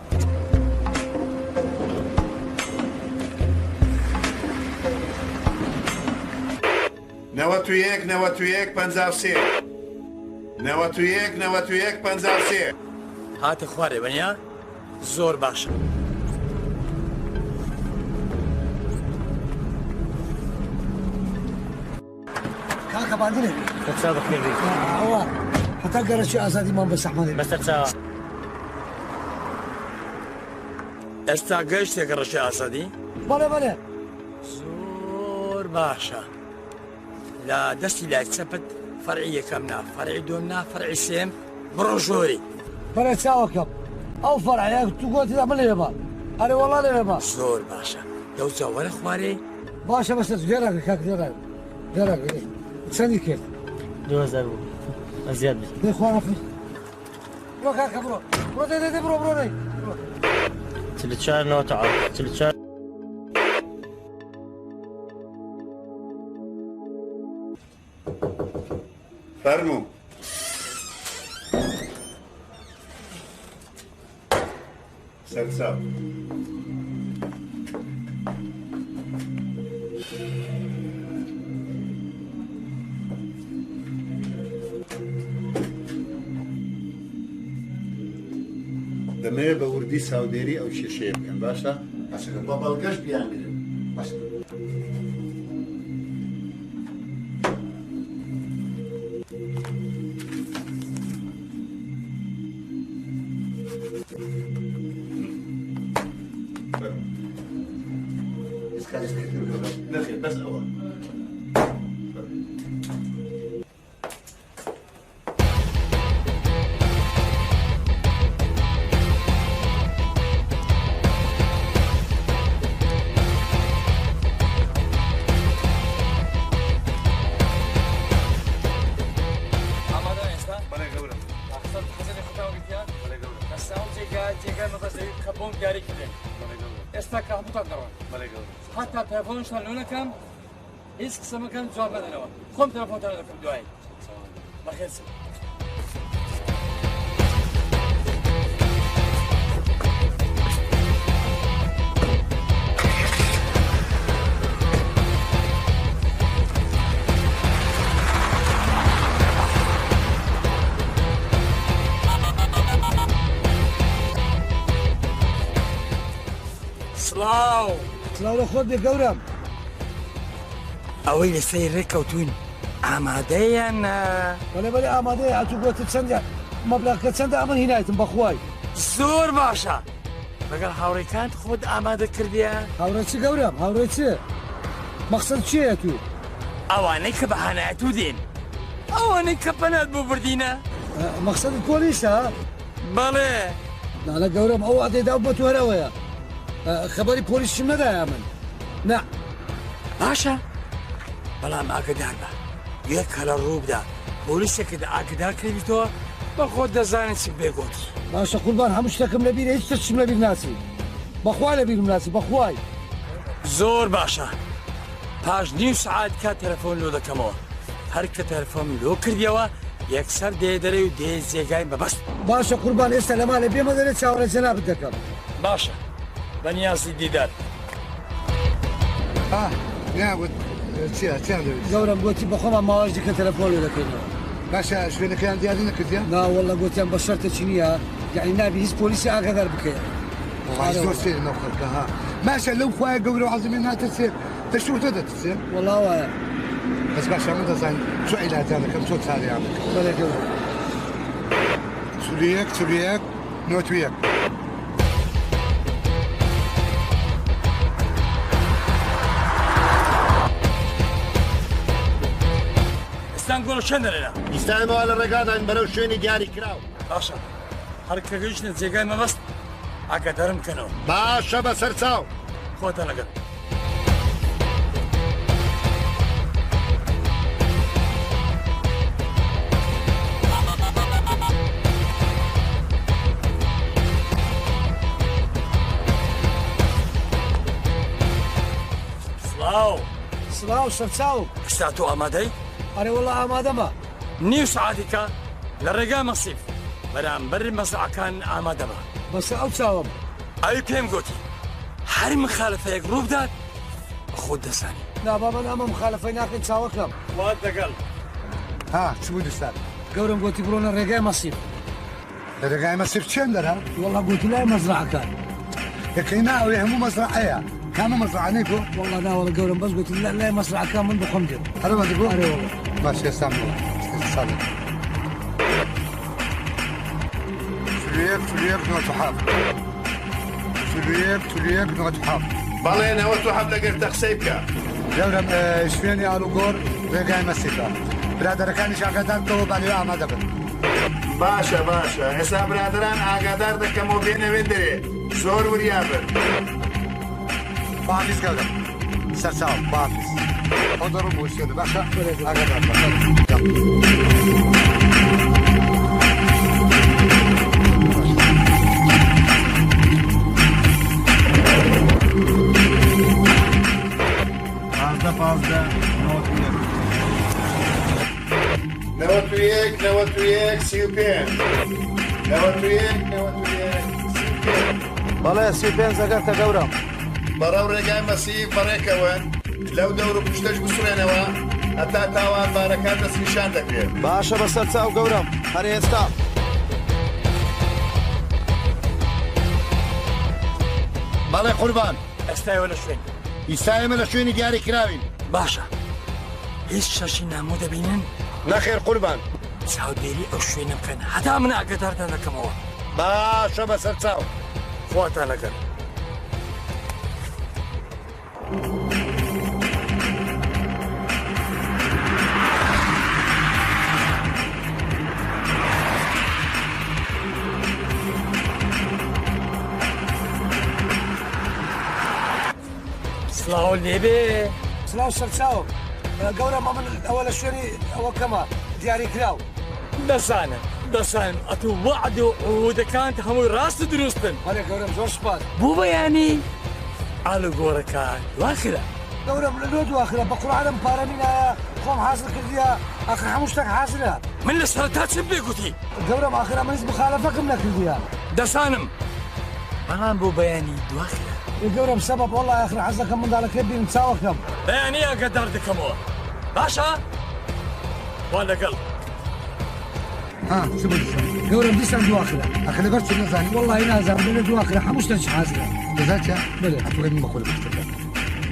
نەوەت و یەک نەوەت و یەک پەنجا و سێ نەوەت و یەک نەوەت و یەک پەنجا و سێ هاتە خوارێ بەنیا زۆر باشە کاکە باندنێ بەچا بخێری ئەوە هەتا گەرەشی ئازادیمان بە سەحمانێ بەسەر چاوە ئێستا گەشتێکە ڕەشی ئازادی بەڵێ بەڵێ زۆر باشە لە دەستی لای چەپت فەرعی یەکەم نا فەرعی دوم نا فەرعی سێم بڕۆ ژۆری بەڵێ چاوەکەم ئەو فەرعەیە تو گوتی ئەمە لێ بە ئەرێ وەڵا لێ بە زۆر باشە دەوجا وەرە خوارێ باشە بەسەر گێراکە کاک گێراکە چەندی کرد 2000 بوو ئەزیاد بێت دەخوارەفی بڕۆ کاکە بڕۆ بڕۆ دەی بڕۆ بڕۆ دەی 44 نەوە تەعاڵ 44 فەرموو سەر چاو دەمەوێت بە وردی ساودێری ئەو کێشەیە بکەن باشە؟ بە بەڵگەش بیانگرن باشە. نەخێر بەس ئەوە. ئێستا کە هەمووتان دەڕۆن هەتا تەلەفۆنشتان لۆ نەکەم هیچ قسەمەکەم جواب مەدەنەوە خۆم تەلەفۆنتان دەکەم دوایی بەخێر چن سڵاو سڵاو لە خۆت بێ گەورم ئەوەی لەسەر ڕێککەوتوین ئامادەیان بەڵێ بەڵێ ئامادەیە ئەتو گوتت چەندە مەبلەغەکە چەندە ئەمن هینایەتم بەخوای زۆر باشە لەگەڵ هاوڕێکانت خۆت ئامادە کردیە هاوڕێ چی گەورم هاوڕێ چی مەقسەد چییە تو ئەوانەی کە بەهانایەت و دێن ئەوانەی کە پەنات بۆ بردینە مەقسەدت پۆلیسە بەڵێ نالە گەورم ئەو ئادێدا بۆ تو هەرەوەیە خبری پۆلیسشم نەدایە من نا باشە بەڵام ئاگدار بە یەک کە لە ڕووبدا پۆلیسێکت ئاگدار کردیتەوە بە خۆت دەزانێت چی بێگوت باشە قوربان هەموو شتەکەم لەبیرە هیچ شتم لەبیر ناچی بەخوا لەبیرم ناچی بەخوای زۆر باشە پاش نیم سعات کات تەلەفۆن لۆ دەکەمەوە هەر کە تەلەفۆن لۆ کردیەوە یەکسەر دێ دەرەی و دێ جێگای بەبەست باشە قوربان ئێستا لەمانە بێمە دەرێت چاوەڕێ جەنابت دەکەم باشە بەنیازی دیدار ناوت چیە چیان دەوێت گەورم گوتی بەخۆمان ماوەش دیکە تەلەفۆن لێ دەکەینەوە باشە شوێنەکەیان دیاری نەکردیان ناوەڵە گوتیان بە شەرتێکی نییە یعنی نابی هیچ پۆلیسی ئاگادار بکەیت زۆر سێر نەخۆرکە ها باشە لەو خوایە گەورە و عەزمی ناتەسێ دەشوتە دەتسێ وەڵا وایە بەس باشە من دەزانین چۆ عیلاجان دەکەم چۆ چاریان بکەم بەڵێ گەورم چولویەک نۆتویەک ئێستان گۆڵ چەند دەرێنە ئیستانەوە لە ڕێگادان بەرەو شوێنی دیاری کراوە باشە هەر کە گەیشتنە جێگای مەبەست ئاگادارم بکەنەوە باشە بەسەر چاو خۆتە لەگەڵ سلااو سەرچاو ئستا تۆ ئامادەی؟ ئەرێ وەڵا ئامادەمە نیو سعادێکە لە ڕێگای مەسیف بەرامبەر مەزرعەکان ئامادە بە. بەسە ئەو چاوم ئەوی پێم گوتی هەر مخالفەیەک ڕوو بدات خۆت دەزانی. نابا من ئەمە مخالفەی ناکەین چاوەکەم. وات دەگەڵ. ها چ بوو دەستان؟ گەورم گوتی بڕۆنە ڕێگای مەسیف. لە ڕێگای مەسیف چێن دەرا؟ وەڵا گوتی لای مەزرعەکان. یەکەی ناوێ هەموو مەزرعەیە. کامە مەزرعانەی بۆ؟ وەڵا ناوەڵە گەورم بەس گوتی لای مەزرعەکان من بخۆم دێت. هەرە بەندە بۆ؟ ئەرێ وەڵا. باش ئێستام بۆ. ساڵێ. توليك نوت حاف. توليك نوت حاف. بەڵێ نەوە تۆ حەب لەگەر تەخسەی بکە. جەورم شوێنی ئالوگۆر ڕێگای مەسیفە. برادەرەکانیش ئاگادارکەوە بالێ ئامادە بن. باشە ئێستا برادران ئاگادار دەکەمەوە بێنەوێ دەرێ زۆر وریابن. بافیز گەورم سەرچاو بافیز. ئەو دەڕوو بۆ شوێنە باشە ئاگادار بە. نەوەت و یەک سی و پێنج. بەڵێ 35 ئەگەرتە گەورم. بەڕەو ڕێگای مەسیف بەڕێکەوەن لەو دەور و پشتەش بسوێنەوە هەتا تاوانبارەکان دەستنیشان دەکرێت. باشە بەسەر چاو گەورم هەر ئێستا. بەڵێ قوربان ئێستایەوە لە شوێن. ئیستا ئێمە لە شوێنی دیاری کراوین. باشە هیچ شەشی نامۆ دەبینن؟ نەخێر قوربان. چاودێری ئەو شوێنە بکەن هەتا من ئاگاداردا دەکەمەوە. باشە بەسەر چاو. خواتان لەگەڵ. سلااو لێبێ. سلااو سەرچاو. گەورم ئەمن ئەوە لە شوێنی ئەوە کەمە دیاری کراو. دەزانم ئەتو وعد و عودەکان هەمووی ڕاست و دروستن. هەرێ گەورم زۆر سپاس. بوو بەیانی ئالوگۆڕەکان دواخرە. گەورم لە نۆ دواخرە بە قورعانم پارەمینایە خۆم حاصل کردیە ئاخر هەموو شتێک حاصلە. من لە سەرەتا چم پێگوتی؟ گەورم ئاخر ئەمە هیچ مخالەفەکەم نەکردیە. دەزانم بەڵام بۆ بەیانی دواخرە. گەورم سەبەب وەڵڵا ئاخر حەزەکەم منداڵەکەی بینم چاوەکەم. بەیانی ئاگادار دەکەمەوە. باشە؟ وا لەگەڵ. ها چ بوو دەستان؟ گەورم دیسان دواخرە. ئەخە لەبەر چ نەزانی؟ وەڵڵی نازانم لە دواخرە هەموو شتێک حاضرە. دەزات چە؟ بەلێ. ئەتوێن بەخۆی بشتەکە.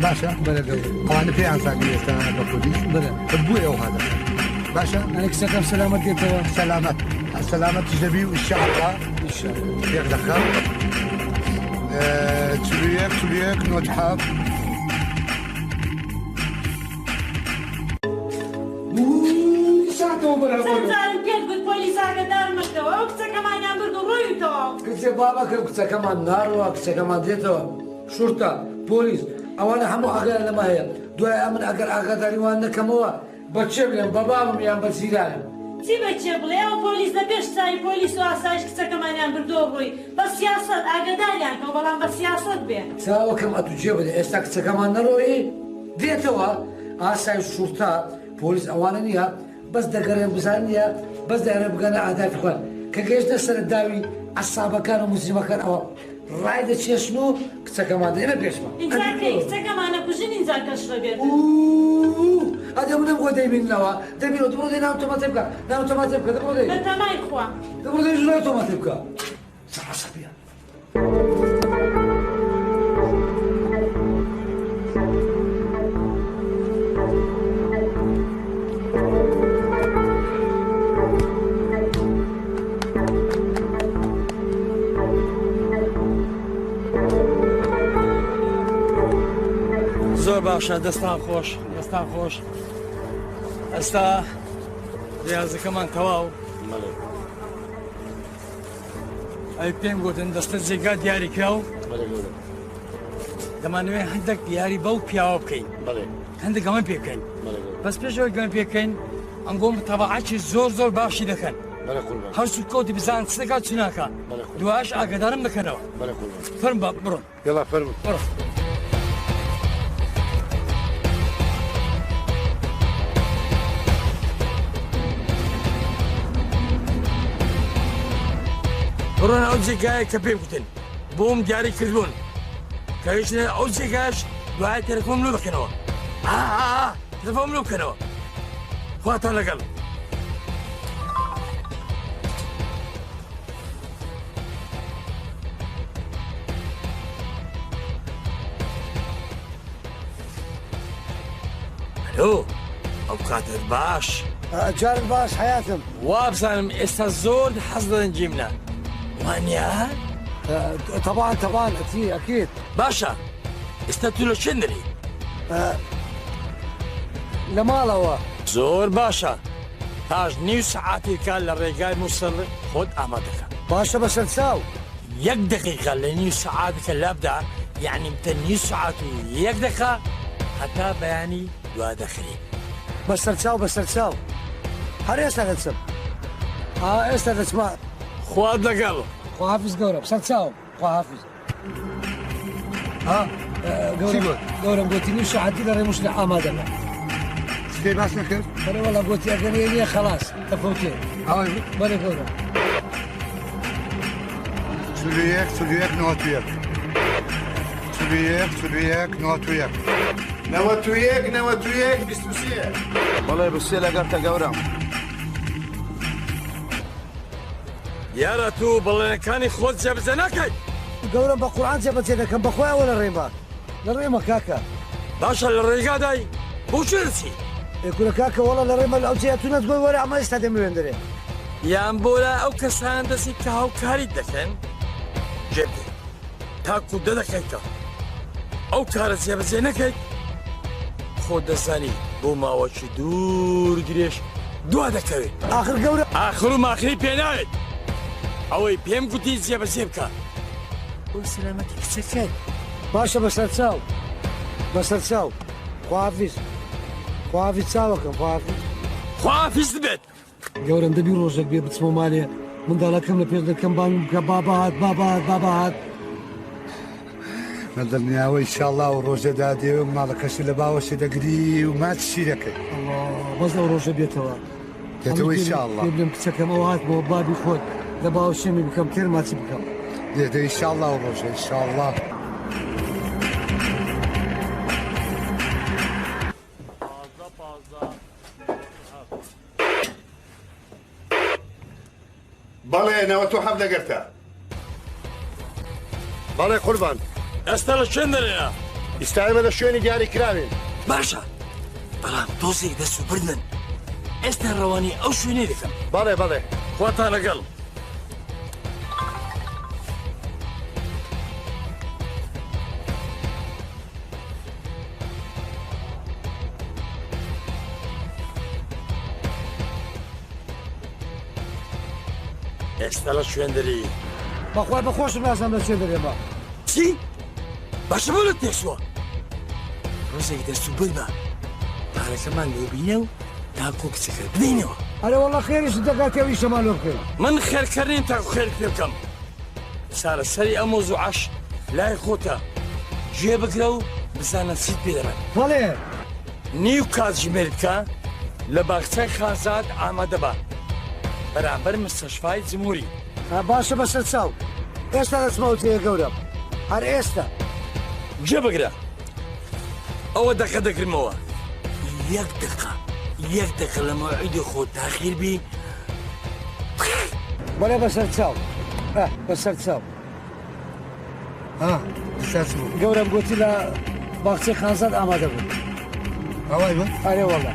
باشە؟ بەلێ گەورم. ئەوانە پێی ئاسانی ئێستا بە کوردی؟ بەلێ. بووی ئەو هادە. باشە؟ ئەنە کچەکەم سەلامەت دێتەوە. سەلامەتیش دەبی و ئینشاءالله پێک دەکەم. توليك نوت حاف. سەرجارم پێت گوت پۆلیس ئاگادار مەکەوە ئەو کچەکەمانیان برد و ڕۆیتەوە. کچێ بابەکەم کچەکەمان ناڕوە کچەکەمان دێتەوە. شورتە پۆلیس ئەوانە هەموو ئاگایان لەمە هەیە. دوای ئەمن ئەگەر ئاگاداریوان نەکەمەوە بەچێ بڵێم بە بابم یان بە زیرانم. چی بەچێ بڵێ ئەو پۆلیس لە پێش چاوی پۆلیس و ئاسایش کچەکەمانیان بردۆ ڕووی بە سیاسەت ئاگاداریان کەەوە بەڵام بە سیاسەت بێ. چاوەکەم ئەتوجێ بدە ئێستا کچەکەمان نەڕۆی دێتەوە ئاسای شورتا پۆلیس ئەوانە نییە بەس دەگەڕێن بزان نیە بەس دەێنە بگەنە ئادای بخۆن کە گەیشتە سەر داوی ئەسابەکان و موسیمەکان ئەوە ڕای دەچێشن و کچەکەمان دێنە پێشمە. ئینجاکەی کچەکەمانە کوژن ئینجا کەشڕە بێت. ئەدە منم بۆ دەیبینەوە دەبینەوە دەبڕۆ دەی ناوتۆماتێ بکە ناوتۆماتێ بکە دەبڕۆ دەی بە تەمای خوا دەبڕۆ دەی ژڵای تۆماتێ بکە. سەعسەبیە. زۆر باشە دەستان خۆش ئێستا ریاضەکەمان تەواو ئەی پێم گوتن دەستە جێگا دیاری کرا و دەمانوێت هەندێک دیاری بەو پیاوە بکەین هەندێک گەمە پێکەین بەس پێشەوەی گەمە پێکەین ئەنگۆم تەبعاتی زۆر باشی دەکەن هەرچوو کەوتی بزان چ دەکات چ ناکە دوایش ئاگادارم دەکەنەوە فەرم بە بڕۆن يلا فرم. بڕۆ بڕۆن ئەو جێگایە کە پێ بکوتن بۆم دیاری کردبوون کە هیچنە ئەو جێگاش دوای تەلەفۆن لۆ بکەنەوە تەلەفۆن لۆ بکەنەوە خواتان لەگەڵ ئەلۆ ئەو کاتت باش جارك باش حياتم وابزانم ئێستا زۆر حەز دەدەن جێمنە وانە؟ طبعا اكيد باشە ئێستا تو لە چێن دەری؟ لە ماڵەوە زۆر باشە پاش نیو سەعاتی کار لە ڕێگای مووسڵ خۆت ئامادەکە باشە بەسەر چاو 1 دقیقە لە نیو سەعاتەکە لابدا یعنی بتە نیو سەعات و 1 دقیقە هەتا بەیانی دوا دەخری بەسەر چاو هەر ئێستا دەچم ئێستا دەچمە خوات لەگەڵ خواحافظ گەورە بەسەر چاو خواحافظ گەورم گوتی نیو سەعاتی لە ڕێموشت لە ئامادەکە سكي باش نكر بەڵێ وەڵا گوتی ئەگەر خلاص تەفەوتێ بەڵێ گەورە سلويك نواتويك نواتويك نەوەتویەک 23 بەڵێ بسێ لەگەڕتە گەورم یارە تو بەڵێنەکانی خۆت جێبەجێ ناکەیت گەورم بە قورعان جێبەجێ دەکەم بەخۆیەوە لە ڕێما لە ڕێمە کاکە باشە لە ڕێگادای بۆ چێ دەچی؟ ئێکورە کاکە وەڵا لە ڕێمە ئەو جێتونەت گۆی وەرە ئەمە ئێستا دەمەوێندرێ یان بۆ لە ئەو کەسان دەستی کە هاوکاریت دەکەن جێبێ تاکو دەدەکەیتەوە ئەو کارە جێبەجێ نەکەیت خۆ دەزانی بۆ ماوەکی دوور درێژ دوا دەکەوێت ئاخر گەورە ئاخر و ماخری پێ ناوێت ئەوەی پێم گوتی جێبەجێ بکە بۆ سلامەتی کچەکەت باشە بەسەر چاو خواحافظ چاوەکەم خواحافظ بێت گەورم دەبی ڕۆژێک بێ بچمە مالێ منداڵەکەم لە پێش دەکەم بانگ بکە بابات لە دڵنیاوە ئینشاءالله و ڕۆژەدا دێوە ماڵەکەشی لە باوەشی دەگری و ماچ چی دەکەی بەس ئەو ڕۆژە بێتەوە دێتەوە ئینشاءالله بێم کچەکەم ئەو هاتبەوە بابی خۆت لە باوەشێمی بکەم تێر ماچی بکەم دێتە ئینشاءالله و ڕۆژە ئینشاءالله بەڵێ نەوەتۆ حەب لەگەرتە بەڵێ قوربان ئێستا لە چێن دەرێنە ئیستایمە لە شوێنی دیاری کراوین باشە بەڵام تۆزێک دەست و بردن ئێستا ڕەوانی ئەو شوێنێ دەکەم بەڵێ خواتان لەگەڵ ئێستا لە شوێن دەری بەخوا بەخۆشم نازانم لە چێ دەرێمە چی؟ باشە بۆ لە تێشوە ڕۆژێک دەست و بردە پارەکەمان لێبینە و تاکۆ کچەکە بدەینەوە ئەرێ وەڵا خێریش دەگاتەوەی شەمالۆ بکەین من خێرکردنیم تاکو خێر پێ بکەم سارە سەری ئەم مۆزوعەش لای خۆتە گوێ بگرە و بزانە چیت پێ دەبێت بەڵێ نیو کات ژمێر بکە لە باخچەی خازاد ئامادە بە بەرامبەر مستەشفای جمهوری باشە بەسەر چاو ئێستا دەچمەوە تێ گەورم هەر ئێستا گوێ بگرە ئەوە دەکە دەگرمەوە 1 دقیقە لە مەوعیدی خۆت تاخیر بی بەڵێ بەسەر چاو بەسەر چاو گەورم گوتی لە باخچەی خانزاد ئامادە بوو ئەوای بە ئەرێ وەڵا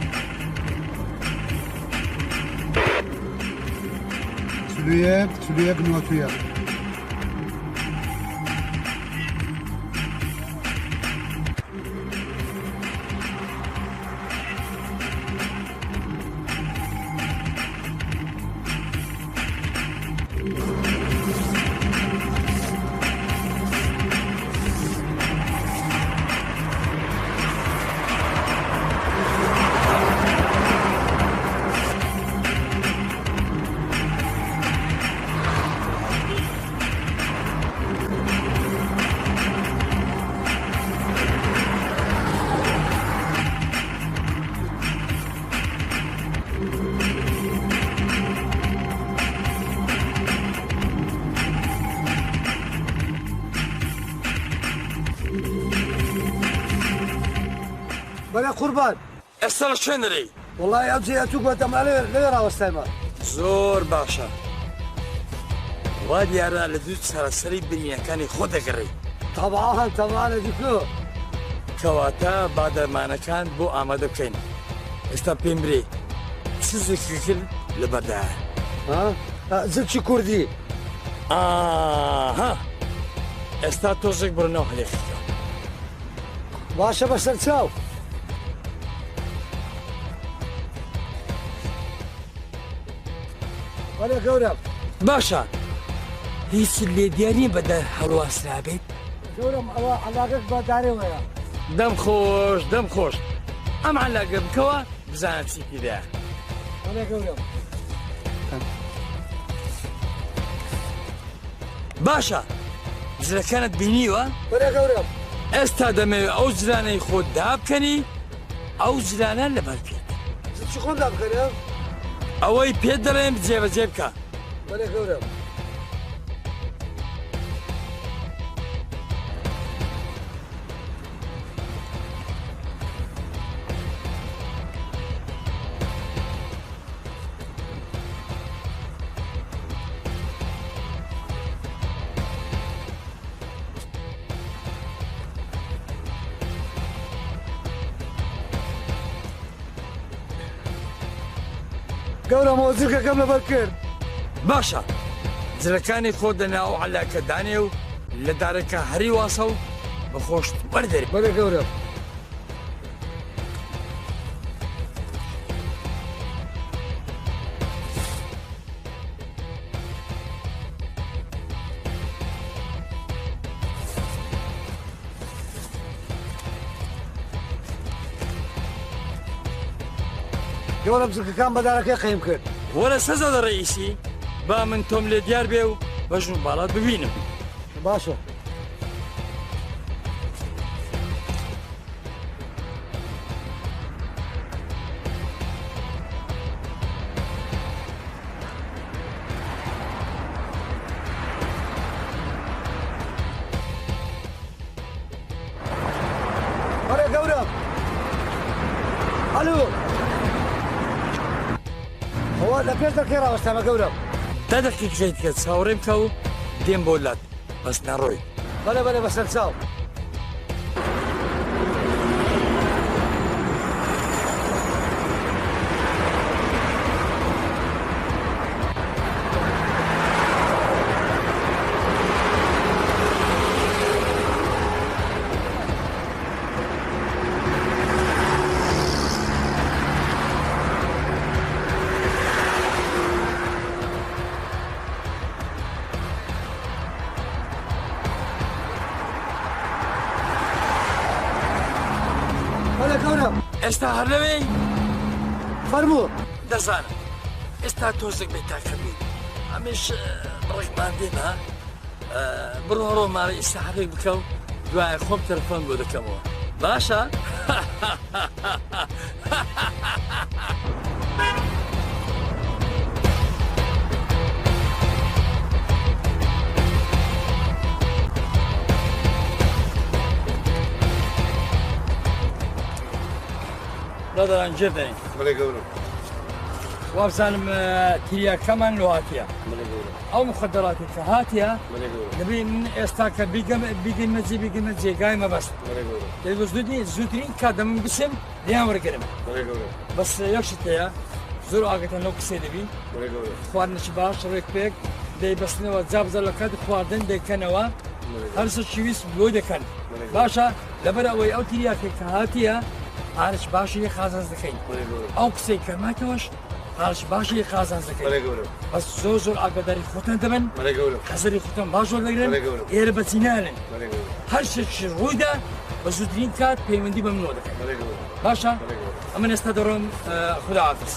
سلويك نواتويك بلا قربان ئێستا لە شوێنەرەی والله ئەو جێ تو گوتەمە لەوێ ڕاوەستایمە زۆر باشە وا دیارە لە دوو سەراسەری بنیەکانی خۆ دەگەڕی طبعا طبعا دیکۆ کەواتە با دەرمانەکان بۆ ئامادە بکەین ئێستا پێم برێ چ زێکی کرد لە بەردایە زلکی کوردی ئاها ئێستا تۆزێک بڕنەوە هەلێخەکە باشە بەسەر چاو وەرە گەورم باشە هیچ لێدیانی بەدە هەڵواسرا بێت گەورم ئەوە عەلاقەت بە دارێوەیە دەم خۆش دەم خۆش ئەم عەلاقە بکەوە بزانە چیکی دەیە وەرە گەورم باشە جلەکانت بینیوە وەرە گەورم ئێستا دەمەوێت ئەو جلانەی خۆت دابکەنی ئەو جلانە لەبەر بکەیت زلکی خۆمدا بکەنم ئەوەی پێ دەڵێم جێبەجێ بکە وەرە گەورم گەورم ئەوە زلکەکەم لەبەر کرد باشە جلەکانی خۆت دەنا ئەو عەلاقەدانێ و لە دارەکە هەری واسە و بەخۆش وەردەری وەرە گەورم گەورم زلکەکان بەدارەکەی قەیم کرد وەرە سەزادە ڕئیسی با من تۆم لێ دیار بێ و بەژن و باڵات ببینم باشە وەرە گەورم ئەلو ئەوە لە پێش دەکەی ڕاوەستامە گەورم دەدەقیقەیت کە چاوەڕێم کە و دێم بۆ لات بەس نەڕۆی بەڵێ بەڵێ بەسەر چاو ئێستا هەر لەوێ فەرموو دەزانم ئێستا تۆزێک بێت تاکەبی ئەمش ڕێکمان دێمە بڕۆ ڕۆمارە ئیساحەرێک بکە و دوایە خۆم تەلەفۆن بۆ دەکەمەوە باشە؟ برادران جێبێن بەڵێ گەورم وابزانم تریاکەمان لە هاتیە ئەو مخدراتی کە هاتیە دەبێ من ئێستا کە بیگەمە جێگای مەبەست دەیگوزدودی زووترین کات دەمن بچم لیان وەرگرم بەس یەکشت هەیە زۆر ئاگەتەن لەو قسەی دەبین خواردنەی باش ڕێک پێک دەیبەستنەوە جابزە لە کات خواردن دەکەنەوە هەرسە چویست بۆ دەکەن باشە لەبەر ئەوەی ئەو تریاکێک کە هاتیە هارش باشی خازانز دەکەین ئەو قسەی کەماتەوەش هارش باشی خازانز دەکەین بەس زۆر زۆر ئاگاداری خۆتان دەبن حەزەری خۆتان باش وەرلەگرن ئێرە بەچینانن هەر شتێکی ڕوویدا بە زووترین کات پەیوەندی بە منەوە دەکەین باشە ئەمن ئێستا دەڕۆم خوداحافیز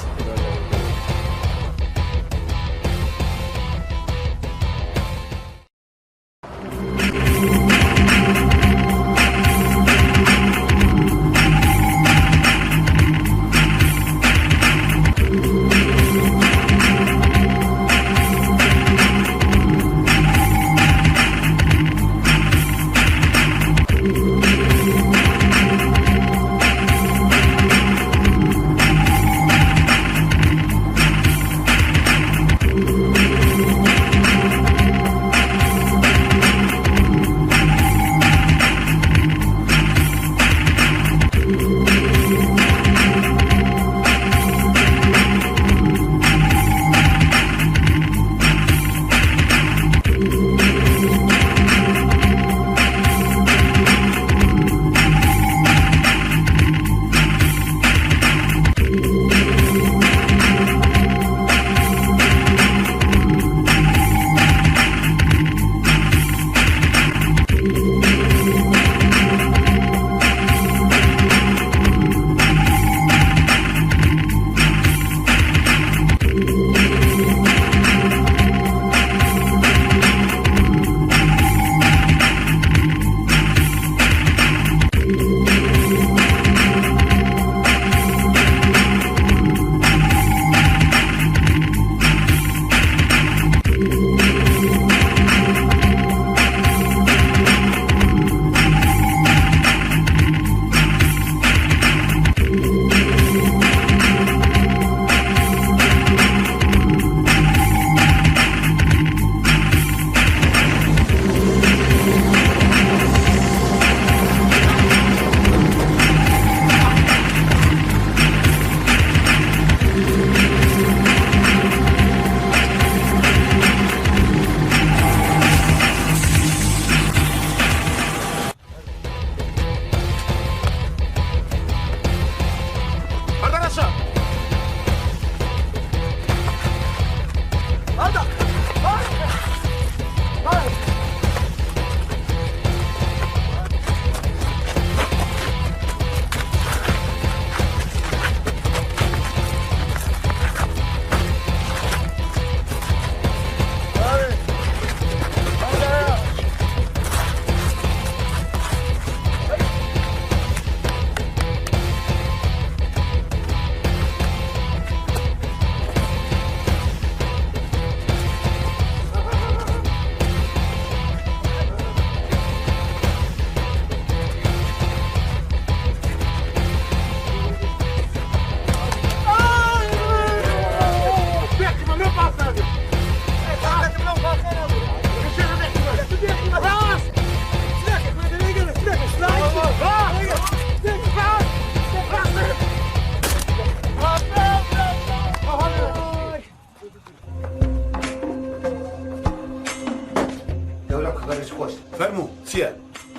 خبرش خوش فەرموو چییە؟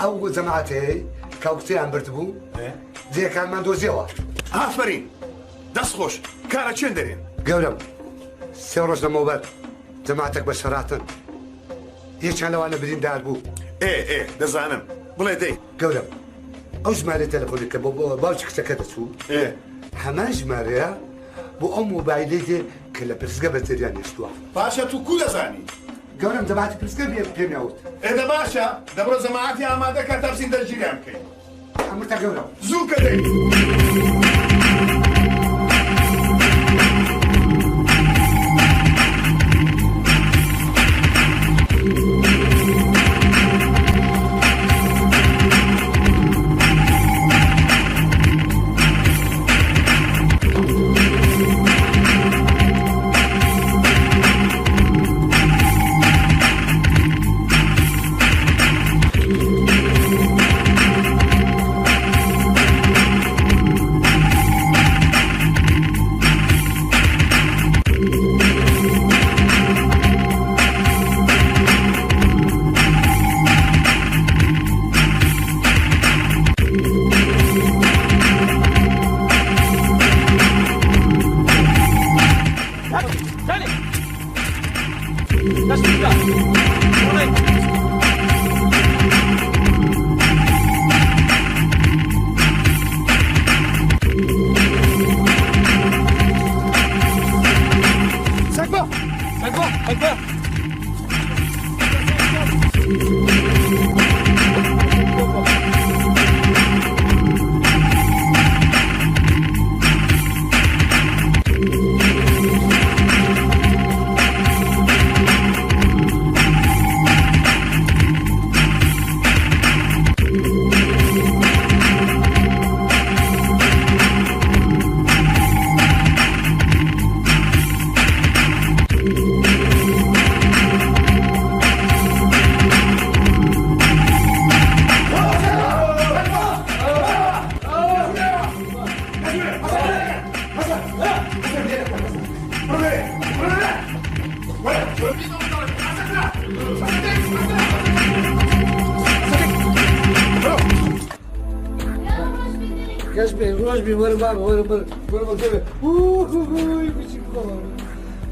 ئەو جەماعەتەیە کاوکتیان بردبوو جێکانمان دۆزیەوە ئافرین دەست خۆش کارە چێن دەرێن گەورم سێ ڕۆژ لەمەوبەر جەماعەتێک بە شەراتن یەکیان لەوانە بریندار بوو دەزانم بڵێ دەی گەورم ئەو ژمارە تەلەفۆنی کە بۆ باوکی کچەکە دەچوو هەمان ژمارەیە بۆ ئەو مۆبایلەی دێ کە لە پرسگە بە جریان هێشتووە پاشە تو کو دەزانی گەورم جەماعەتی پرسگە پێمیاوت ئێدە باشە دەبڕۆ جەماعەتی ئامادەکە تەفسین دەرگیریان بکەین ئەمرتا گەورم زوو کە دەی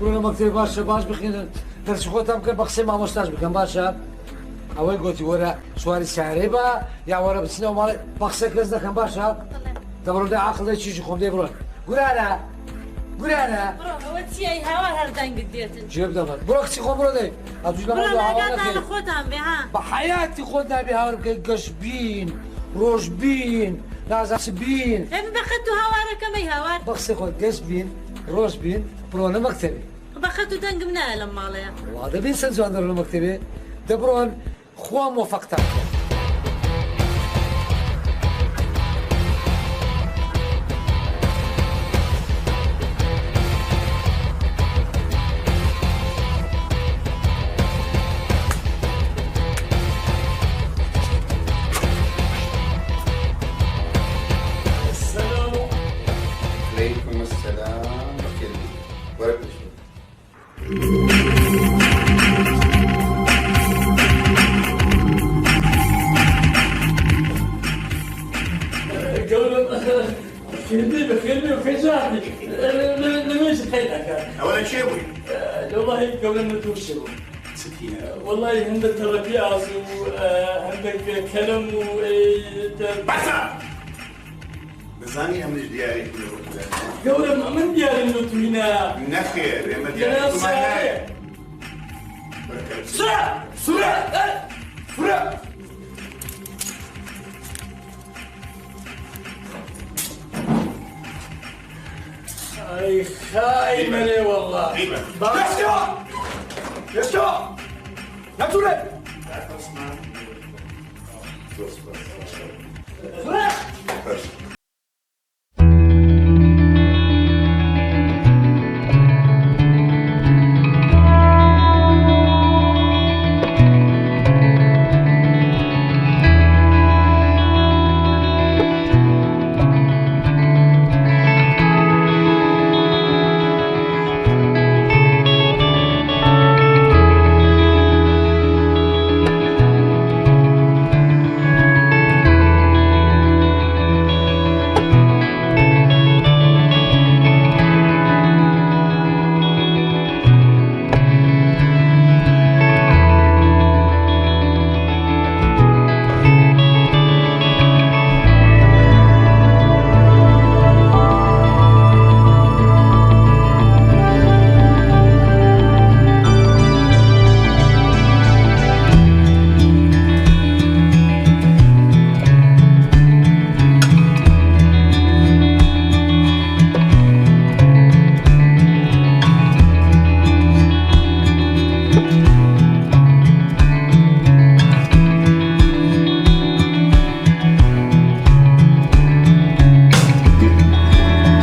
برۆ مەکتێب باشە باش بخێنن دەرسی خۆتان بکەن بە قسەی مامۆستاش بکەن باشە ئەوەی گوتی وەرە سواری سارێ بە یا وەرە بچینەوە ماڵێ بە قسە کەس دەکەن باشە دەبڕۆدە عاقڵی چیژی خۆم دێ بڕۆن گورانە گورانە ئەوە چیە هاوار هەردەنگت دێتن چێ بدەمە بڕۆ کچی خۆ بڕۆ دەی خۆتان بێ ها بە حیاتی خۆت نابێ هاور بکەیت گەشت بین ڕۆژ بین نازاچ بین بەخەت و هاوارەکەمەی هاوار بە قسەی خۆت گەشت بین ڕۆژ بین بڕۆنە مەکتەبێ بەخەت و دەنگم نایە لەم ماڵەیە وا دەبین سەر جوان دەڕۆنە مەکتەبێ دەبڕۆن خوا مۆفەقتان بکەن عليكم السلام بخير ورقة بخير وخيزاتي لماذا خيرك؟ أولا شيء والله قبل أن توصلوا والله عندك ربيعز وعندك كلام و بس بزاني أمنش دياري قبل من دياري نوتوينا نخير يا دياري سرعة سرعة سرعة اي خايمة لي والله يسكو لا تولد سرعة